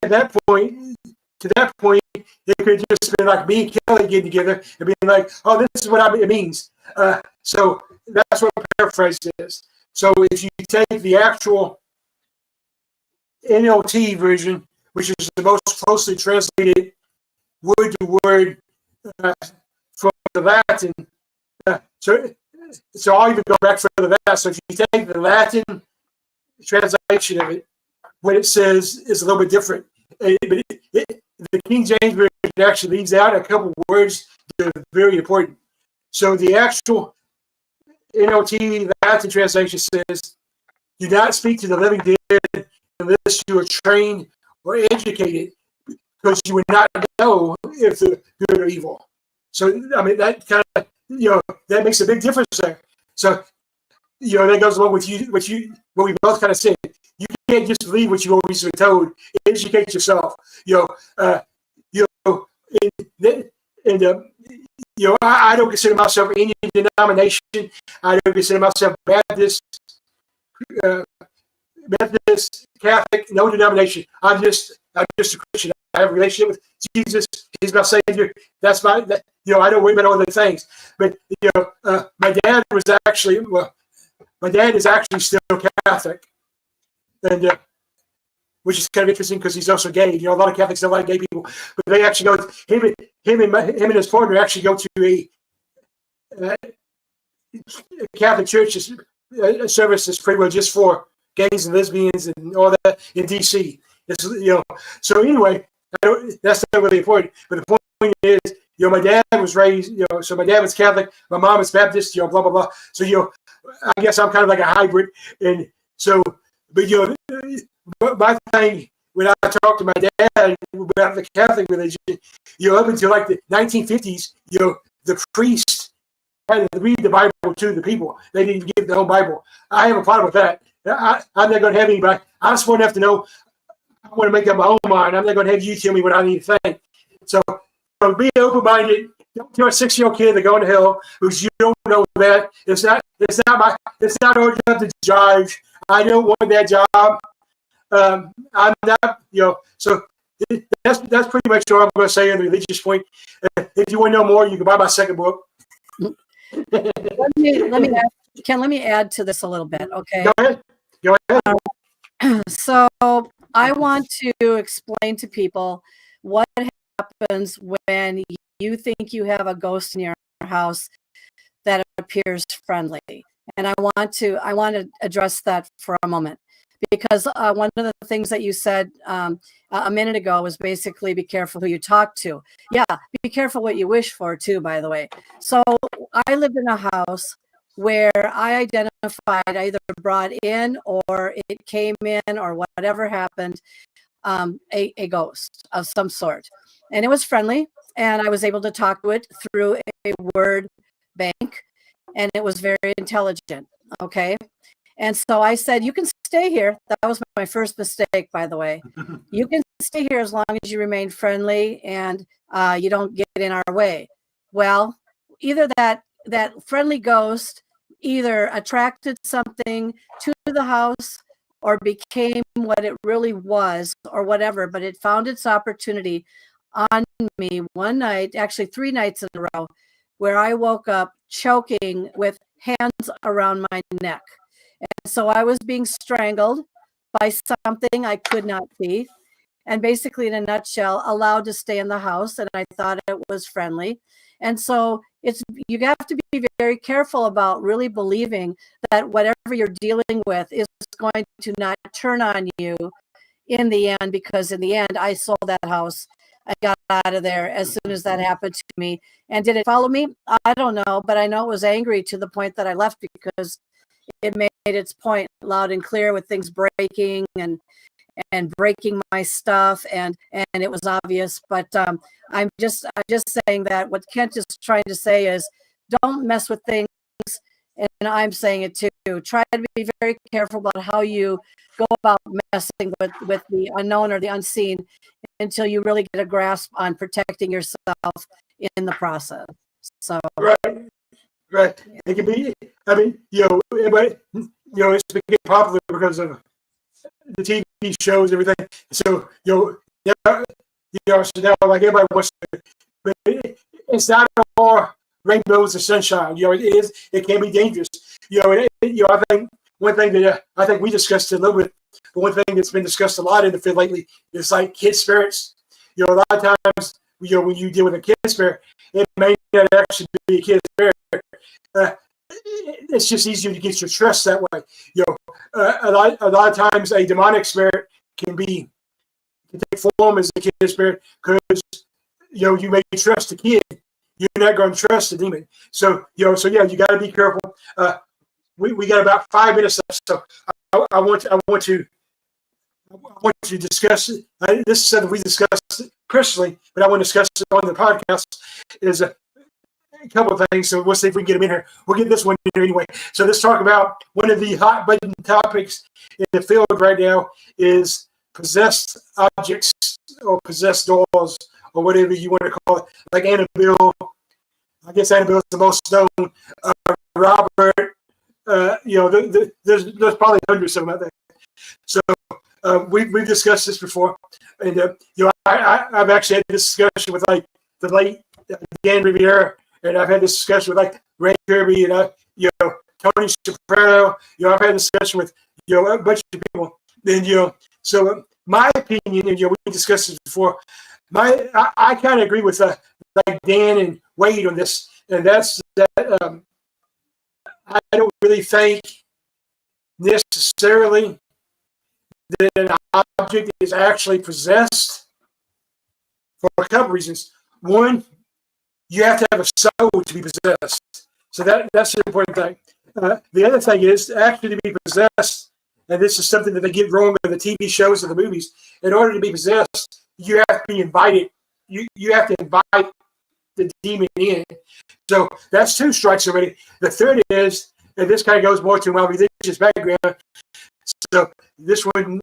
at that point, it could just been like me and Kelly getting together and being like, oh, this is what it means. So that's what a paraphrase is. So if you take the actual NLT version, which is the most closely translated word to word from the Latin, so I'll even go back further than that. So if you take the Latin translation of it, what it says is a little bit different. the King James Version actually leaves out a couple words that are very important. So the actual NLT, the Latin translation says, "Do not speak to the living dead unless you are trained or educated, because you would not know if they're good or evil." So, I mean, that kind of, that makes a big difference there. So, that goes along with what we both kind of said. You can't just believe what you always been told. Educate yourself. I don't consider myself any denomination. I don't consider myself Baptist, Methodist, Catholic, no denomination. I'm just a Christian. I have a relationship with Jesus. He's my Savior. That's I don't worry about all the things. But my dad is actually still Catholic, and which is kind of interesting because he's also gay. A lot of Catholics don't like gay people, but they actually go. Him and his partner actually go to a Catholic church service that's pretty well just for gays and lesbians and all that in D.C. So anyway, that's not really important. But the point is, my dad was raised, so my dad was Catholic, my mom was Baptist, blah blah blah. So I guess I'm kind of like a hybrid, and so, but my thing when I talk to my dad about the Catholic religion, up until like the 1950s, the priest had to read the Bible to the people. They didn't give the whole Bible. I have a problem with that. I'm not going to have anybody. I'm smart enough to know I want to make up my own mind. I'm not going to have you tell me what I need to think. So be open-minded. Don't tell a 6-year-old kid they're going to hell because you don't know that. It's not our job to judge. I don't want that job. I'm not, so that's pretty much all I'm going to say on the religious point. If you want to know more, you can buy my second book. let me add to this a little bit, okay? Go ahead. So I want to explain to people what happens when you think you have a ghost in your house that appears friendly, and I want to address that for a moment, because one of the things that you said a minute ago was basically be careful who you talk to. Yeah, be careful what you wish for too, by the way. So I lived in a house where I identified, either brought in or it came in or whatever happened, a ghost of some sort. And it was friendly, and I was able to talk to it through a word bank, and it was very intelligent, okay? And so I said, you can stay here. That was my first mistake, by the way. You can stay here as long as you remain friendly and you don't get in our way. Well, either that friendly ghost either attracted something to the house or became what it really was or whatever, but it found its opportunity on me one night, actually 3 nights in a row, where I woke up choking with hands around my neck. And so I was being strangled by something I could not see, and basically, in a nutshell, allowed to stay in the house, and I thought it was friendly. And so you have to be very careful about really believing that whatever you're dealing with is going to not turn on you in the end, because in the end, I sold that house. I got out of there as soon as that happened to me. And did it follow me? I don't know, but I know it was angry to the point that I left, because it made its point loud and clear with things breaking and breaking my stuff, and it was obvious. But I'm just saying that what Kent is trying to say is, don't mess with things, and I'm saying it too. Try to be very careful about how you go about messing with the unknown or the unseen until you really get a grasp on protecting yourself in the process. So right. It can be. I mean, it's become popular because of the TV shows, everything. So so now like everybody wants to, but it's not all rainbows and sunshine. It can be dangerous. I think one thing that I think we discussed a little bit, but one thing that's been discussed a lot in the field lately is like kid spirits. A lot of times, when you deal with a kid spirit, it may not actually be a kid spirit. It's just easier to get your trust that way. A lot of times a demonic spirit can be can take form as a kid spirit, because you may trust the kid, you're not going to trust the demon. So so yeah, you got to be careful. We got about 5 minutes left, so I want to discuss it. This is something we discussed personally, but I want to discuss it on the podcast. Is a couple of things, so we'll see if we can get them in here. We'll get this one in here anyway. So let's talk about one of the hot button topics in the field right now is possessed objects or possessed dolls or whatever you want to call it, like Annabelle. I guess Annabelle's the most known. Robert, there's probably hundreds of them out there. So we've discussed this before, and I've actually had this discussion with like the late Dan Riviera, and I've had this discussion with like Ray Kirby and Tony Soprano. I've had this discussion with a bunch of people. And so my opinion, and we discussed this before. I kind of agree with like Dan and Wade on this, and that's that. I don't really think necessarily that an object is actually possessed for a couple reasons. One, you have to have a soul to be possessed. So that's the important thing. The other thing is actually to be possessed, and this is something that they get wrong in the TV shows and the movies. In order to be possessed, you have to be invited. You have to invite the demon in. So that's 2 strikes already. The third is, and this kind of goes more to my religious background. So this one,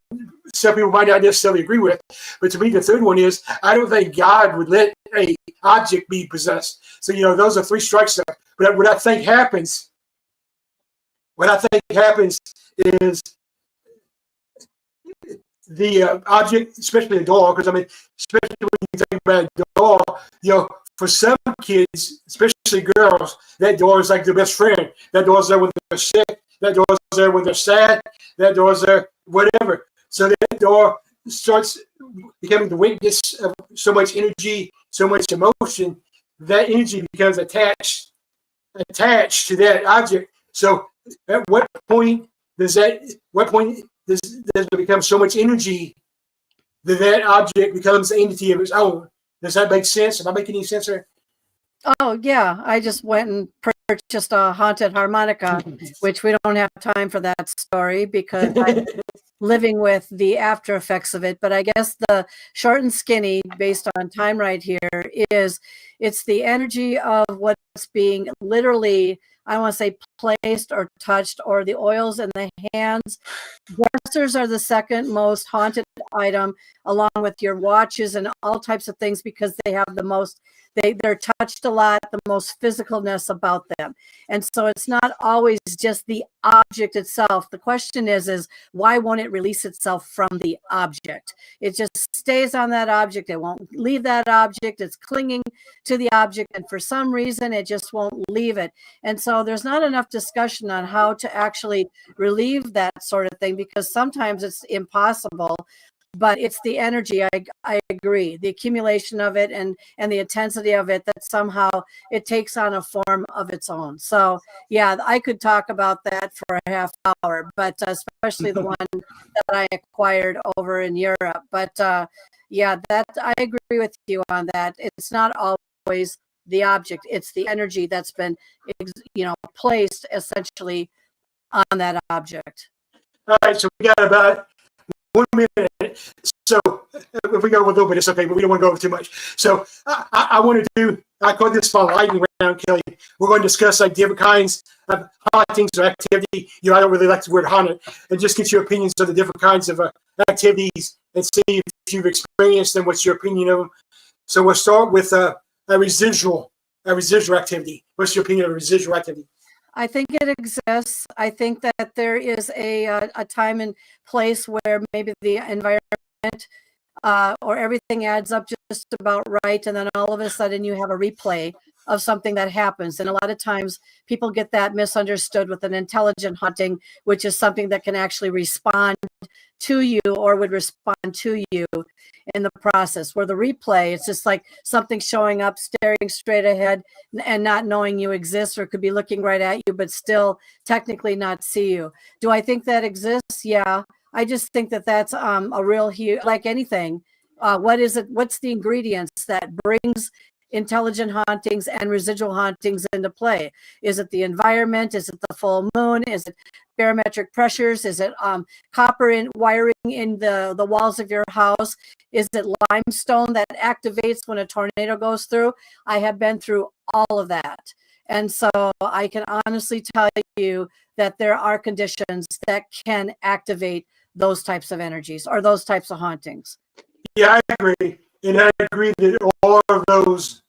some people might not necessarily agree with, but to me, the third one is, I don't think God would let a object be possessed. So those are 3 strikes there. But what I think happens is the object, especially a doll, because especially when you think about a doll, for some kids, especially girls, that doll is like their best friend. That doll is there when they're sick. That doll is there when they're sad. That doll is there, whatever. So that doll starts becoming the witness of so much energy, so much emotion. That energy becomes attached to that object. So at what point does it become so much energy that object becomes an entity of its own? Does that make sense? Am I making any sense there? Oh, yeah. I just went and purchased a haunted harmonica, which we don't have time for that story because I'm living with the after effects of it. But I guess the short and skinny, based on time right here, is it's the energy of what's being literally, I want to say, placed or touched, or the oils in the hands. Dressers are the second most haunted item, along with your watches and all types of things, because they have the most, they're touched a lot, the most physicalness about them. And so it's not always just the object itself. The question is why won't it release itself from the object? It just stays on that object. It won't leave that object. It's clinging to the object, and for some reason it just won't leave it. And so there's not enough discussion on how to actually relieve that sort of thing, because sometimes it's impossible. But it's the energy. I agree. The accumulation of it and the intensity of it, that somehow it takes on a form of its own. So yeah, I could talk about that for a half hour, but especially the one that I acquired over in Europe. But yeah, that I agree with you on that. It's not always the object. It's the energy that's been, placed essentially on that object. All right, so we got about 1 minute. So if we go a little bit, it's okay, but we don't want to go over too much. So I want to I call this my lightning round, Kelly. We're going to discuss like different kinds of hauntings or activity. I don't really like the word haunted, and just get your opinions on the different kinds of activities and see if you've experienced them. What's your opinion of them? So we'll start with a residual activity. What's your opinion of a residual activity? I think it exists. I think that there is a time and place where maybe the environment or everything adds up just about right, and then all of a sudden you have a replay of something that happens. And a lot of times people get that misunderstood with an intelligent haunting, which is something that can actually respond to you or would respond to you in the process. Where the replay, it's just like something showing up, staring straight ahead and not knowing you exist, or could be looking right at you, but still technically not see you. Do I think that exists? Yeah. I just think that that's a real huge, like anything, What is it? What's the ingredients that brings intelligent hauntings and residual hauntings into play? Is it the environment? Is it the full moon? Is it barometric pressures? Is it copper in wiring in the walls of your house? Is it limestone that activates when a tornado goes through? I have been through all of that. And so I can honestly tell you that there are conditions that can activate those types of energies or those types of hauntings. Yeah, I agree. And I agree that all of those,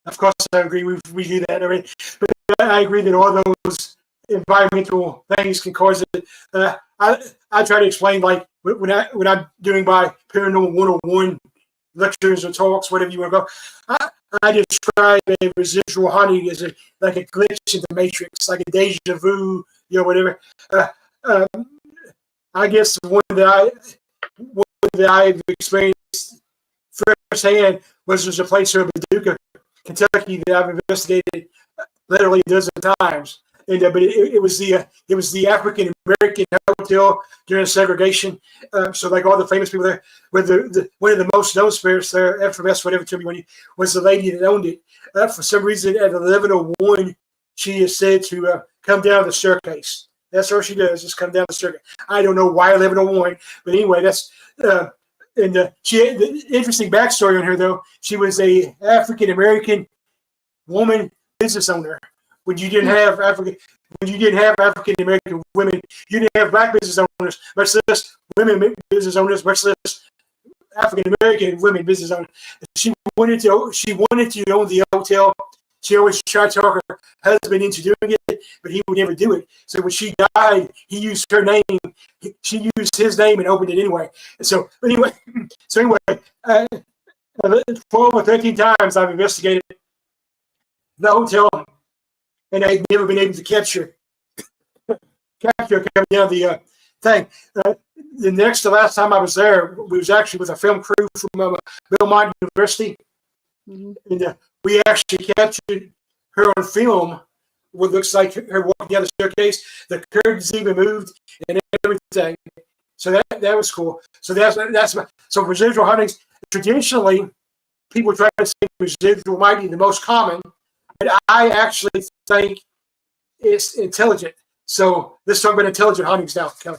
of course, I agree, we do that already. But I agree that all those environmental things can cause it. I try to explain, like, when I'm doing my Paranormal 101 lectures or talks, whatever you want to go, I describe a residual haunting as like a glitch in the matrix, like a deja vu, whatever. I guess one that I've experienced firsthand was there's a place here in Paducah, Kentucky, that I've investigated literally a dozen times. And but it was the African American hotel during segregation. So like all the famous people there, with one of the most known spirits there, FMS, whatever term you want to use, was the lady that owned it. For some reason, at 11:01, she is said to come down the staircase. That's all she does, just come down the staircase. I don't know why 11:01, but anyway, that's she had the interesting backstory on her though. She was a African American woman business owner. When you didn't have African American women, you didn't have black business owners, much less women business owners, much less African American women business owners. She wanted to own the hotel. She always tried to talk her husband into doing it, but he would never do it. So when she died, he used her name. She used his name and opened it anyway. Anyway, 12 or 13 times I've investigated the hotel, and I've never been able to capture coming down the thing. The last time I was there, we was actually with a film crew from Belmont University, and we actually captured her on film. What looks like her walking down the staircase, the curtains even moved, and everything. So that was cool. So so residual hauntings. Traditionally, people try to say residual might be the most common, but I actually think it's intelligent. So let's talk about intelligent hauntings now, Kelly.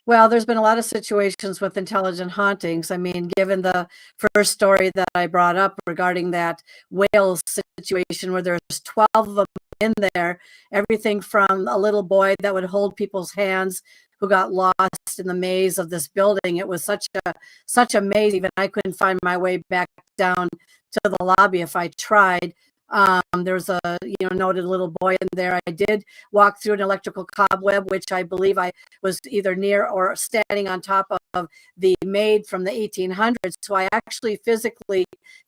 Well, there's been a lot of situations with intelligent hauntings. I mean, given the first story that I brought up regarding that Wales situation where there's 12 of them in there, everything from a little boy that would hold people's hands who got lost in the maze of this building. It was such a maze, even I couldn't find my way back down to the lobby if I tried. There was a noted little boy in there. I did walk through an electrical cobweb, which I believe I was either near or standing on top of the maid from the 1800s. So I actually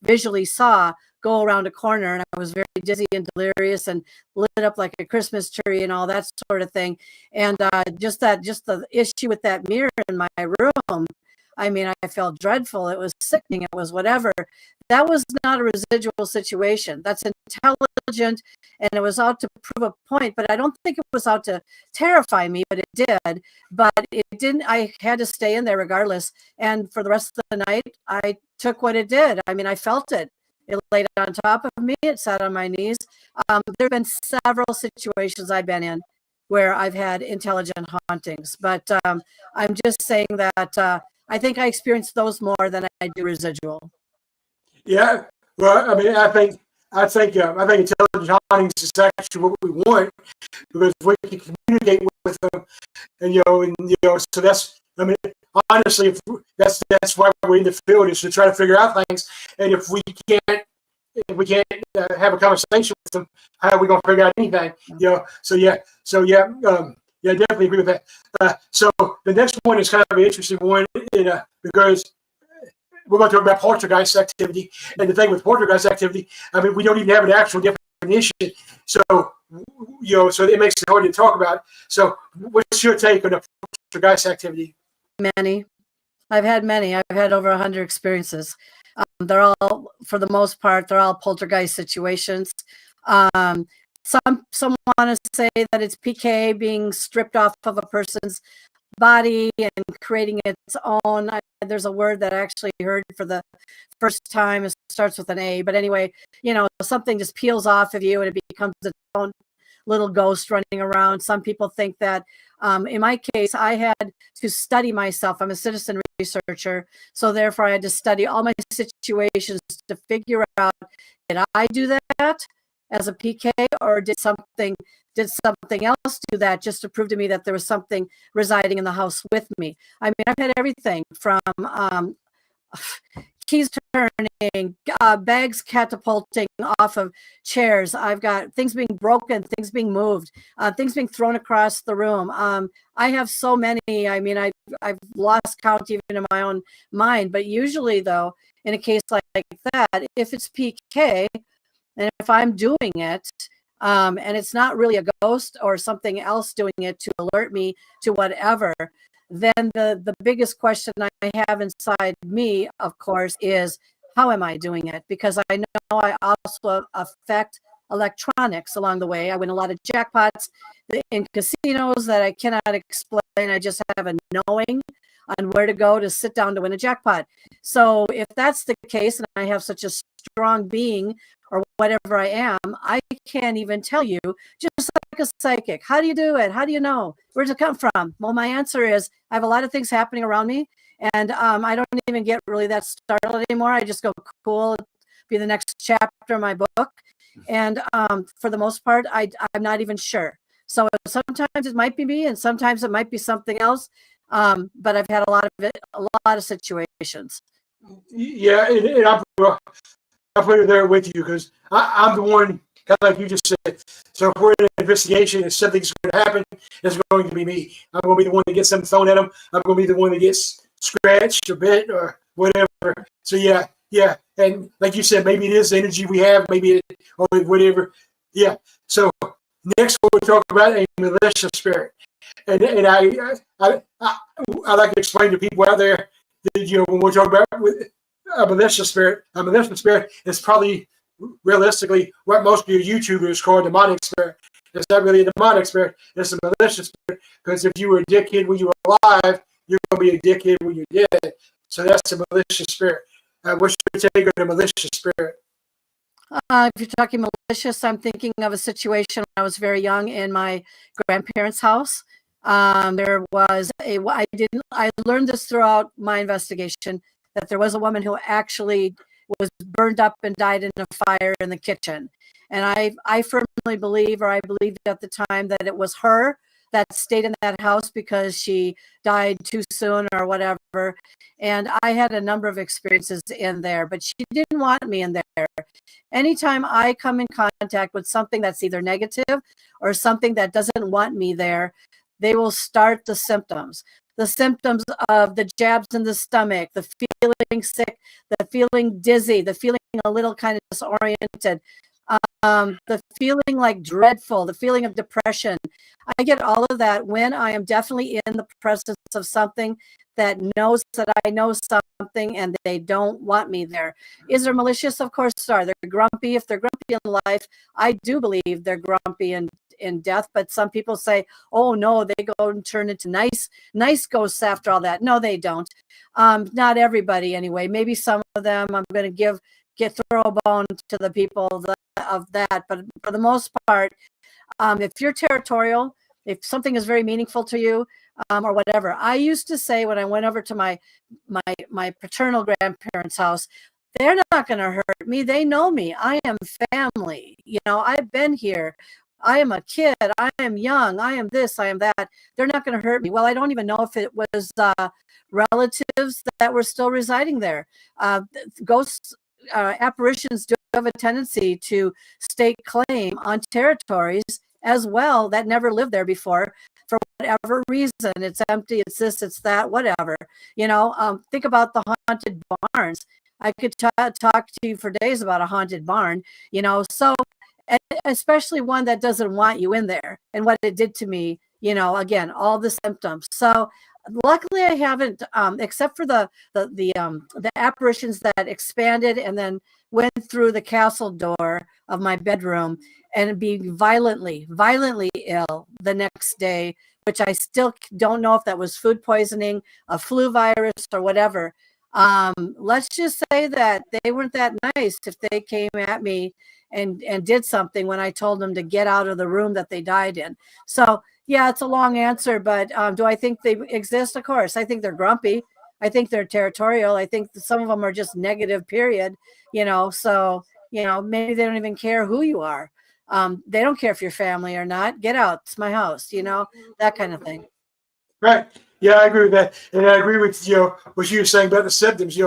visually saw go around a corner, and I was very dizzy and delirious and lit up like a Christmas tree and all that sort of thing. And just the issue with that mirror in my room, I mean, I felt dreadful. It was sickening. It was whatever. That was not a residual situation. That's intelligent, and it was out to prove a point, but I don't think it was out to terrify me, but it did. But it didn't. I had to stay in there regardless. And for the rest of the night, I took what it did. I mean, I felt it. It laid on top of me. It sat on my knees. There have been several situations I've been in where I've had intelligent hauntings, but I'm just saying that I think I experienced those more than I do residual. Yeah, well, I mean, I think intelligent hauntings is actually what we want, because we can communicate with them, and so that's. I mean, honestly, that's why we're in the field, is to try to figure out things, and if we can't have a conversation with them, how are we going to figure out anything? Definitely agree with that. So the next one is kind of an interesting one, because we're going to talk about poltergeist activity. And the thing with poltergeist activity, I mean, we don't even have an actual definition. So it makes it hard to talk about. So what's your take on the poltergeist activity? Many. I've had many. I've had over 100 experiences. They're all, for the most part, they're all poltergeist situations. Some want to say that it's PK being stripped off of a person's body and creating its own. There's a word that I actually heard for the first time. It starts with an A, but anyway, something just peels off of you and it becomes its own little ghost running around. Some people think that, in my case, I had to study myself. I'm a citizen researcher, so therefore I had to study all my situations to figure out, did I do that as a PK, or did something else do that, just to prove to me that there was something residing in the house with me. I mean, I've had everything from keys turning, bags catapulting off of chairs. I've got things being broken, things being moved, things being thrown across the room. I have so many. I mean, I've lost count even in my own mind. But usually, though, in a case like that, if it's PK, and if I'm doing it, and it's not really a ghost or something else doing it to alert me to whatever, then the biggest question I have inside me, of course, is how am I doing it? Because I know I also affect electronics along the way. I win a lot of jackpots in casinos that I cannot explain. I just have a knowing on where to go to sit down to win a jackpot. So if that's the case, and I have such a strong being or whatever I am, I can't even tell you, just like a psychic. How do you do it? How do you know? Where does it come from? Well, my answer is I have a lot of things happening around me, and I don't even get really that startled anymore. I just go, cool, be the next chapter of my book. And for the most part, I'm not even sure. So sometimes it might be me, and sometimes it might be something else. But I've had a lot of situations. Yeah, and I'm put it there with you because I'm the one, kind of like you just said. So if we're in an investigation and something's going to happen, it's going to be me. I'm going to be the one that gets something thrown at them. I'm going to be the one that gets scratched or bit or whatever. So yeah. And like you said, maybe it is the energy we have, maybe it, or whatever. Yeah. So next we'll talk about a malicious spirit. And I like to explain to people out there that, when we're talking about with a malicious spirit is probably realistically what most of your YouTubers call a demonic spirit. It's not really a demonic spirit, it's a malicious spirit, because if you were a dickhead when you were alive, you're going to be a dickhead when you're dead. So that's a malicious spirit. What's your take on a malicious spirit? If you're talking malicious, I'm thinking of a situation when I was very young in my grandparents' house. There was I learned this throughout my investigation, that there was a woman who actually was burned up and died in a fire in the kitchen. And I firmly believe, or I believed at the time, that it was her that stayed in that house because she died too soon or whatever. And I had a number of experiences in there, but she didn't want me in there. Anytime I come in contact with something that's either negative or something that doesn't want me there, they will start the symptoms. The symptoms of the jabs in the stomach, the feeling sick, the feeling dizzy, the feeling a little kind of disoriented, the feeling like dreadful, the feeling of depression. I get all of that when I am definitely in the presence of something that knows that I know something and they don't want me there. Is there malicious? Of course there are. They're grumpy. If they're grumpy in life, I do believe they're grumpy in death. But some people say, oh no, they go and turn into nice ghosts after all that. No, they don't. Not everybody anyway. Maybe some of them. I'm going to throw a bone to the people of that. But for the most part, if you're territorial, if something is very meaningful to you, or whatever. I used to say when I went over to my paternal grandparents' house, they're not going to hurt me. They know me. I am family. I've been here. I am a kid. I am young. I am this. I am that. They're not going to hurt me. Well, I don't even know if it was relatives that were still residing there. Ghosts, apparitions do have a tendency to stake claim on territories as well that never lived there before. For whatever reason, it's empty, it's this, it's that, whatever. Think about the haunted barns. I could talk to you for days about a haunted barn, so especially one that doesn't want you in there, and what it did to me, again, all the symptoms. So luckily I haven't, except for the apparitions that expanded and then went through the castle door of my bedroom and be violently ill the next day, which I still don't know if that was food poisoning, a flu virus, or whatever. Let's just say that they weren't that nice if they came at me and did something when I told them to get out of the room that they died in. So yeah, it's a long answer, but do I think they exist? Of course. I think they're grumpy. I think they're territorial. I think some of them are just negative, period. So, maybe they don't even care who you are. They don't care if you're family or not. Get out. It's my house, that kind of thing. Right. Yeah, I agree with that. And I agree with, what you were saying about the symptoms,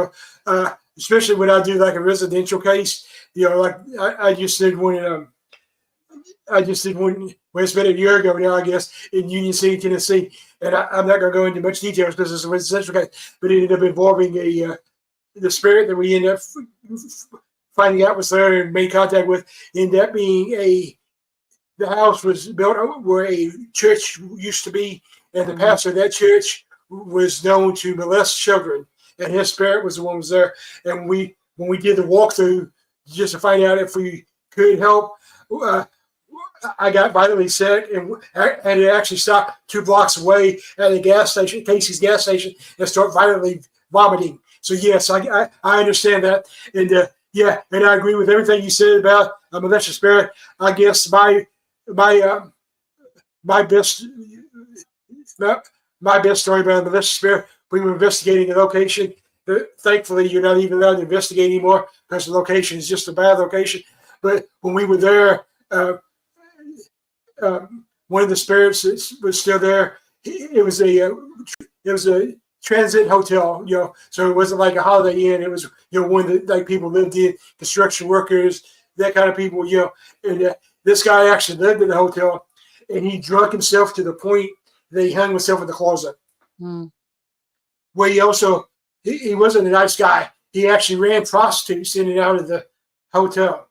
especially when I do like a residential case, like I just did one well, it's been a year ago now, I guess, in Union City, Tennessee. And I'm not going to go into much details because it's a residential case, but it ended up involving the spirit that we ended up finding out was there and made contact with, ended up being the house was built where a church used to be, and the pastor of that church was known to molest children, and his spirit was the one who was there. And when we did the walkthrough just to find out if we could help, I got violently sick and it actually stopped 2 blocks away at a gas station, Casey's gas station, and start violently vomiting. So yes, I understand that, and yeah, and I agree with everything you said about a malicious spirit. I guess my best story about a malicious spirit. We were investigating a location. Thankfully, you're not even allowed to investigate anymore because the location is just a bad location. But when we were there, one of the spirits was still there. It was a transit hotel, so it wasn't like a Holiday Inn. It was, one that like people lived in, construction workers, that kind of people, And this guy actually lived in the hotel, and he drunk himself to the point that he hung himself in the closet. Where he also, he wasn't a nice guy. He actually ran prostitutes in and out of the hotel.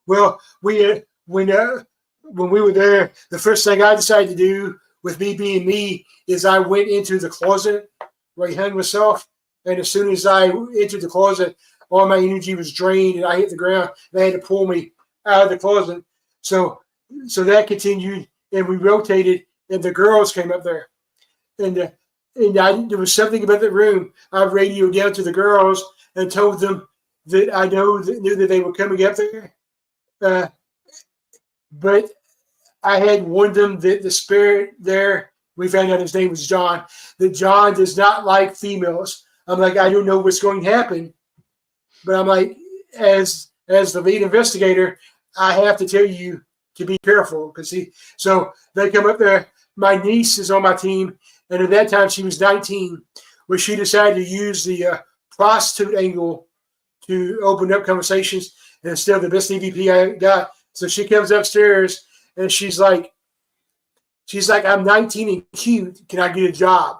Well, when we were there, the first thing I decided to do, with me being me, is I went into the closet where he hung himself. And as soon as I entered the closet, all my energy was drained and I hit the ground. They had to pull me out of the closet. So that continued, and we rotated, and the girls came up there. And there was something about the room. I radioed down to the girls and told them that I knew that they were coming up there. But I had warned them that the spirit there, we found out his name was John, that John does not like females. I'm like, I don't know what's going to happen. But I'm like, as the lead investigator, I have to tell you to be careful. So they come up there. My niece is on my team. And at that time, she was 19, where she decided to use the prostitute angle to open up conversations. And it's still the best EVP I got. So she comes upstairs and she's like, I'm 19 and cute. Can I get a job?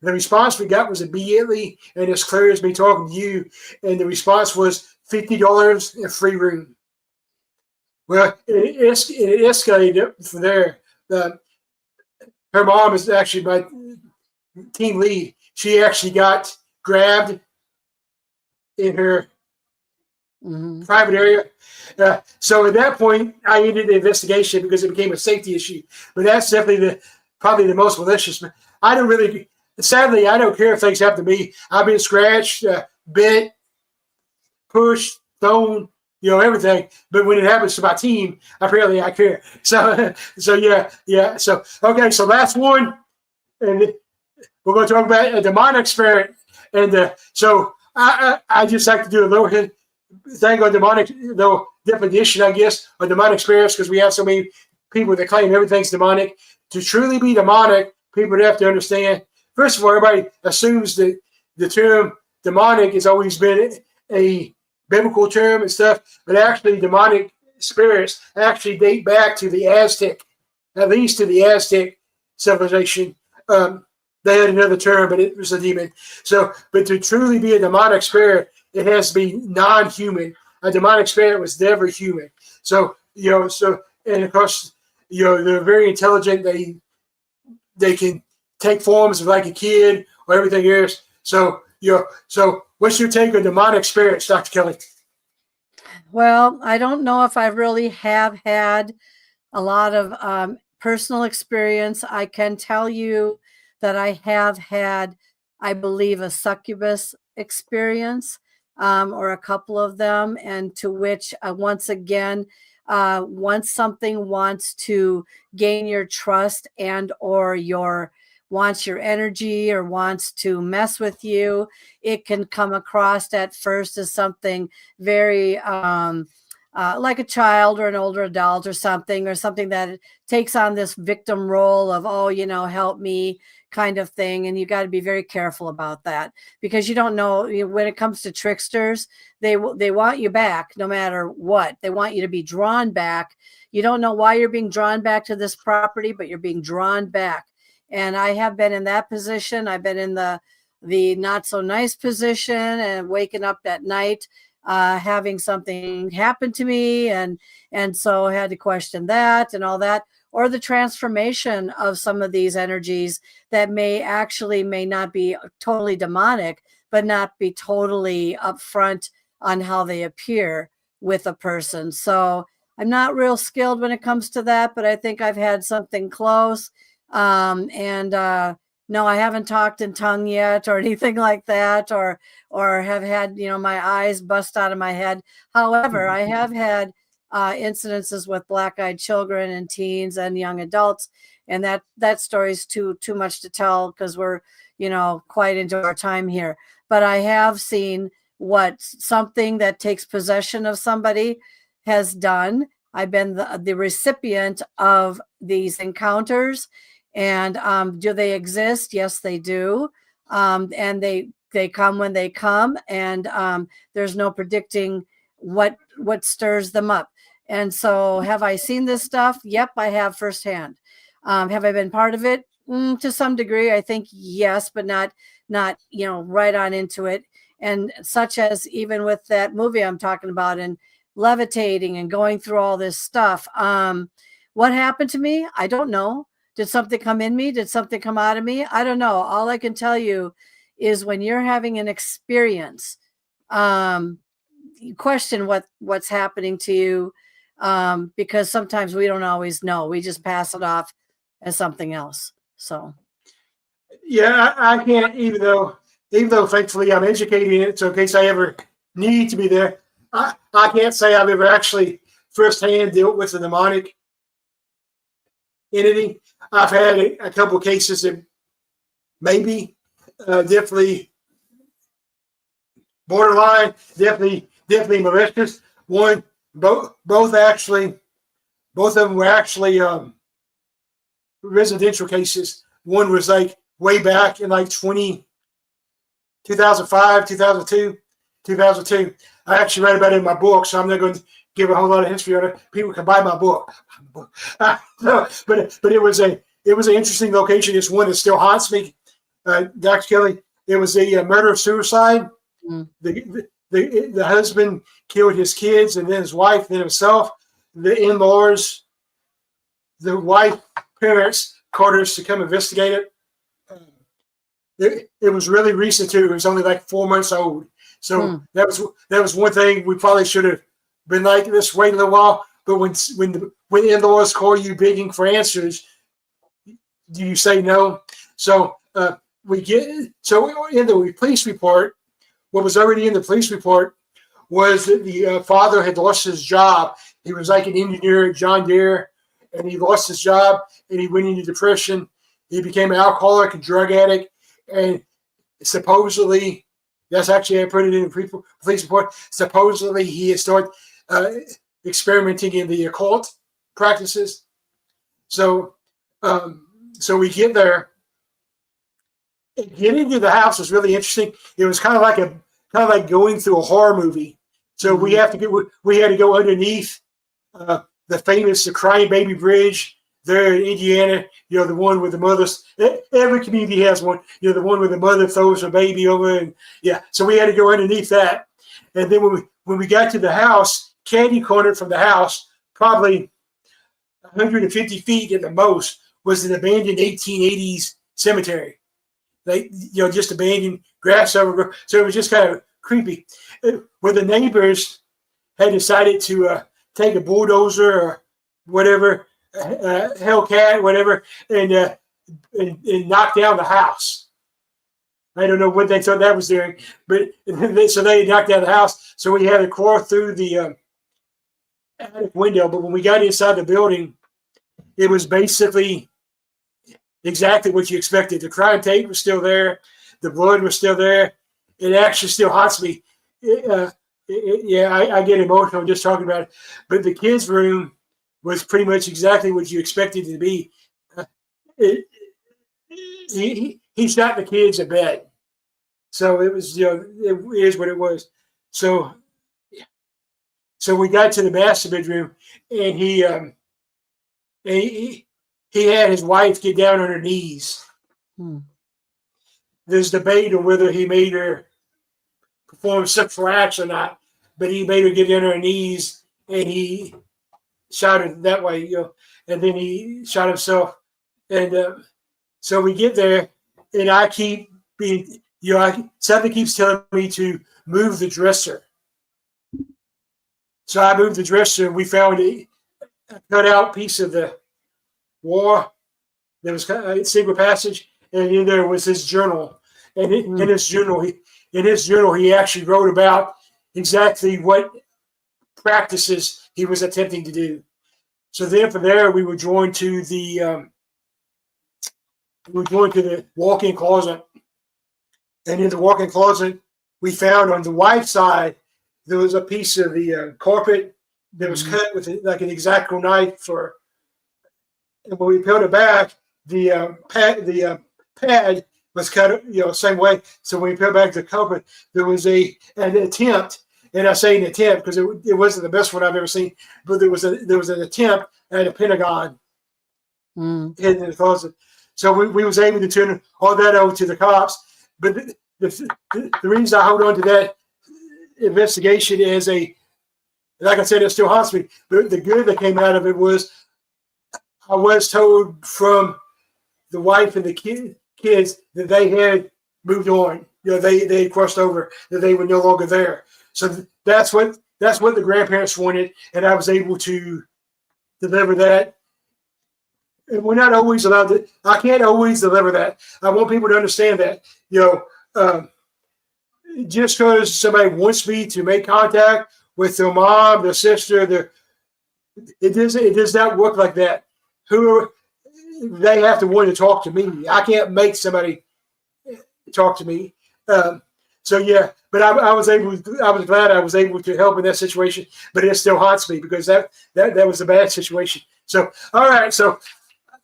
The response we got was immediately, and as clear as me talking to you, and the response was $50 and free room. Well, it escalated from there. Her mom is actually my team lead. She actually got grabbed in her private area. So at that point, I ended the investigation because it became a safety issue. But that's definitely probably the most malicious. Sadly, I don't care if things happen to me. I've been scratched, bit, pushed, thrown, everything. But when it happens to my team, apparently I care. So yeah. So, okay, so last one. And we're going to talk about a demonic spirit. And so I just like to do a little thing on demonic, little definition, I guess, on demonic spirits, because we have so many people that claim everything's demonic. To truly be demonic, people have to understand, first of all, everybody assumes that the term demonic has always been a biblical term and stuff, but actually demonic spirits actually date back to the Aztec, at least to the Aztec civilization. They had another term, but it was a demon. So, but to truly be a demonic spirit, it has to be non-human. A demonic spirit was never human. So, and of course, they're very intelligent. They can take forms of like a kid or everything else. So what's your take on demonic spirits, Dr. Kelly? Well, I don't know if I really have had a lot of personal experience. I can tell you that I have had, I believe, a succubus experience, or a couple of them, and to which, once again, once something wants to gain your trust and or wants your energy or wants to mess with you, it can come across at first as something very like a child or an older adult or something that takes on this victim role of, oh, help me kind of thing. And you got to be very careful about that, because you don't know, when it comes to tricksters, they want you back no matter what. They want you to be drawn back. You don't know why you're being drawn back to this property, but you're being drawn back. And I have been in that position. I've been in the not so nice position and waking up at night, having something happen to me. And so I had to question that and all that, or the transformation of some of these energies that may not be totally demonic, but not be totally upfront on how they appear with a person. So I'm not real skilled when it comes to that, but I think I've had something close. No, I haven't talked in tongue yet or anything like that, or have had, my eyes bust out of my head. However, I have had incidences with black-eyed children and teens and young adults, and that story's too much to tell because we're, quite into our time here. But I have seen what something that takes possession of somebody has done. I've been the recipient of these encounters. And do they exist? Yes, they do. And they come when they come, and there's no predicting what stirs them up. And so, have I seen this stuff? Yep, I have firsthand. Have I been part of it? To some degree, I think yes, but not right on into it. And such as even with that movie I'm talking about, and levitating and going through all this stuff. What happened to me? I don't know. Did something come in me? Did something come out of me? I don't know. All I can tell you is when you're having an experience, you question what's happening to you, because sometimes we don't always know. We just pass it off as something else. So, yeah, I can't, even though thankfully I'm educated in it, so in case I ever need to be there, I can't say I've ever actually firsthand dealt with the demonic entity. I've had a couple of cases that maybe definitely borderline, definitely malicious. Both of them were actually residential cases. One was like way back in like 2005, 2002. I actually read about it in my book, so I'm not going to give a whole lot of history on it. People can buy my book. But it was an interesting location. It's one that still haunts me, Dr. Kelly. It was a murder-suicide. The husband killed his kids, and then his wife, then himself. The in-laws, the wife parents called us to come investigate it. It was really recent too. It was only like 4 months old. So that was one thing we probably should have been like this, wait a little while. But when in-laws call you begging for answers, do you say no? So in the police report, what was already in the police report was that the father had lost his job. He was like an engineer at John Deere, and he lost his job, and he went into depression. He became an alcoholic and drug addict, and supposedly, that's actually I put it in the police report. Supposedly, he had started experimenting in the occult practices. So we get there. Getting to the house was really interesting. It was kind of like going through a horror movie. So we had to go underneath the famous Crying Baby Bridge there in Indiana. The one where the mothers. Every community has one. The one where the mother throws her baby over, and so we had to go underneath that. And then when we got to the house, candy cornered from the house, probably 150 feet at the most, was an abandoned 1880s cemetery. They, just abandoned grass over. So it was just kind of creepy. Where the neighbors had decided to take a bulldozer or whatever, Hellcat, whatever, and knock down the house. I don't know what they thought that was doing, but so they knocked down the house. So we had to crawl through the attic window. But when we got inside the building, it was basically exactly what you expected. The crime tape was still there. The blood was still there. It actually still haunts me. I get emotional just talking about it. But the kids' room was pretty much exactly what you expected it to be. He shot the kids in bed. So it was, it is what it was. So we got to the master bedroom, and he had his wife get down on her knees. There's debate on whether he made her perform sexual acts or not, but he made her get down on her knees, and he shot her that way, and then he shot himself. And so we get there, and I keep being, something keeps telling me to move the dresser. So I moved the dresser, and we found a cut out piece of the wall. There was a secret passage, and in there was his journal. And in his journal, he actually wrote about exactly what practices he was attempting to do. So then from there, we were joined to the walk-in closet. And in the walk-in closet, we found on the wife's side, there was a piece of the carpet that was cut with like an X-Acto knife. And when we peeled it back, the pad was cut, same way. So when we peeled back the carpet, there was an attempt, and I say an attempt because it wasn't the best one I've ever seen, but there was an attempt at a pentagon hidden in the closet. So we was able to turn all that over to the cops. But the reason I hold on to that investigation is like I said, it still haunts me. But the good that came out of it was I was told from the wife and the kids that they had moved on. They had crossed over, that they were no longer there. So that's what the grandparents wanted, and I was able to deliver that. And we're not always allowed to. I can't always deliver that. I want people to understand that. Just because somebody wants me to make contact with their mom, their sister, it does not work like that. They have to want to talk to me. I can't make somebody talk to me. But I was glad I was able to help in that situation. But it still haunts me because that was a bad situation. So all right, so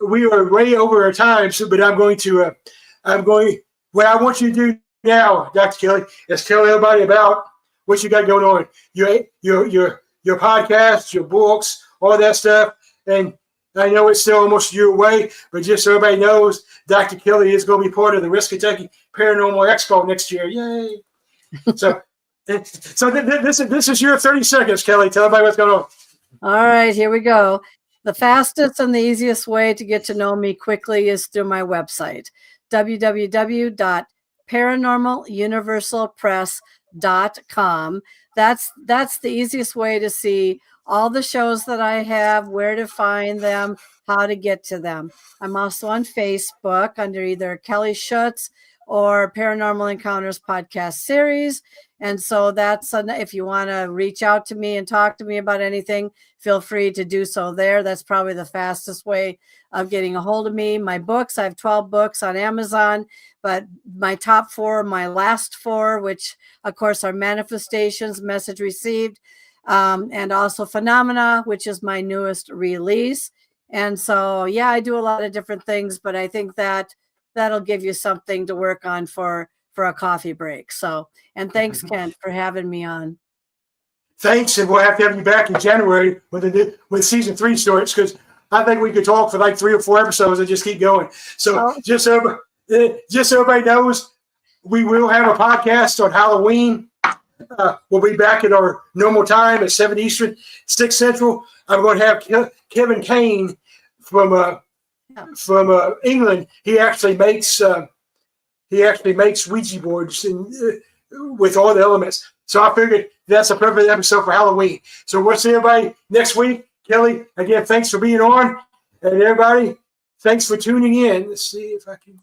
we are way over our time. So, but what I want you to do now, Dr. Kelly, is tell everybody about what you got going on. Your podcast, your books, all that stuff. And I know it's still almost a year away, but just so everybody knows, Dr. Kelly is going to be part of the West Kentucky Paranormal Expo next year. Yay! So this is your 30 seconds, Kelly. Tell everybody what's going on. All right, here we go. The fastest and the easiest way to get to know me quickly is through my website, www.paranormaluniversalpress.com. That's the easiest way to see all the shows that I have, where to find them, how to get to them. I'm also on Facebook under either Kelly Schutz or Paranormal Encounters podcast series. And so if you want to reach out to me and talk to me about anything, feel free to do so there. That's probably the fastest way of getting a hold of me. My books, I have 12 books on Amazon, but my top 4, my last 4, which of course are Manifestations, Message Received, and also Phenomena, which is my newest release. And so, I do a lot of different things, but I think that'll give you something to work on for a coffee break. So, and thanks, Ken, for having me on. Thanks, and we'll have to have you back in January when season 3 starts, because I think we could talk for like 3 or 4 episodes and just keep going. So just so everybody knows, we will have a podcast on Halloween. We'll be back at our normal time at 7 Eastern, 6 Central. I'm going to have Kevin Kane from from England. He actually makes Ouija boards with all the elements. So I figured that's a perfect episode for Halloween. So we'll see everybody next week. Kelly, again, thanks for being on. And everybody, thanks for tuning in. Let's see if I can.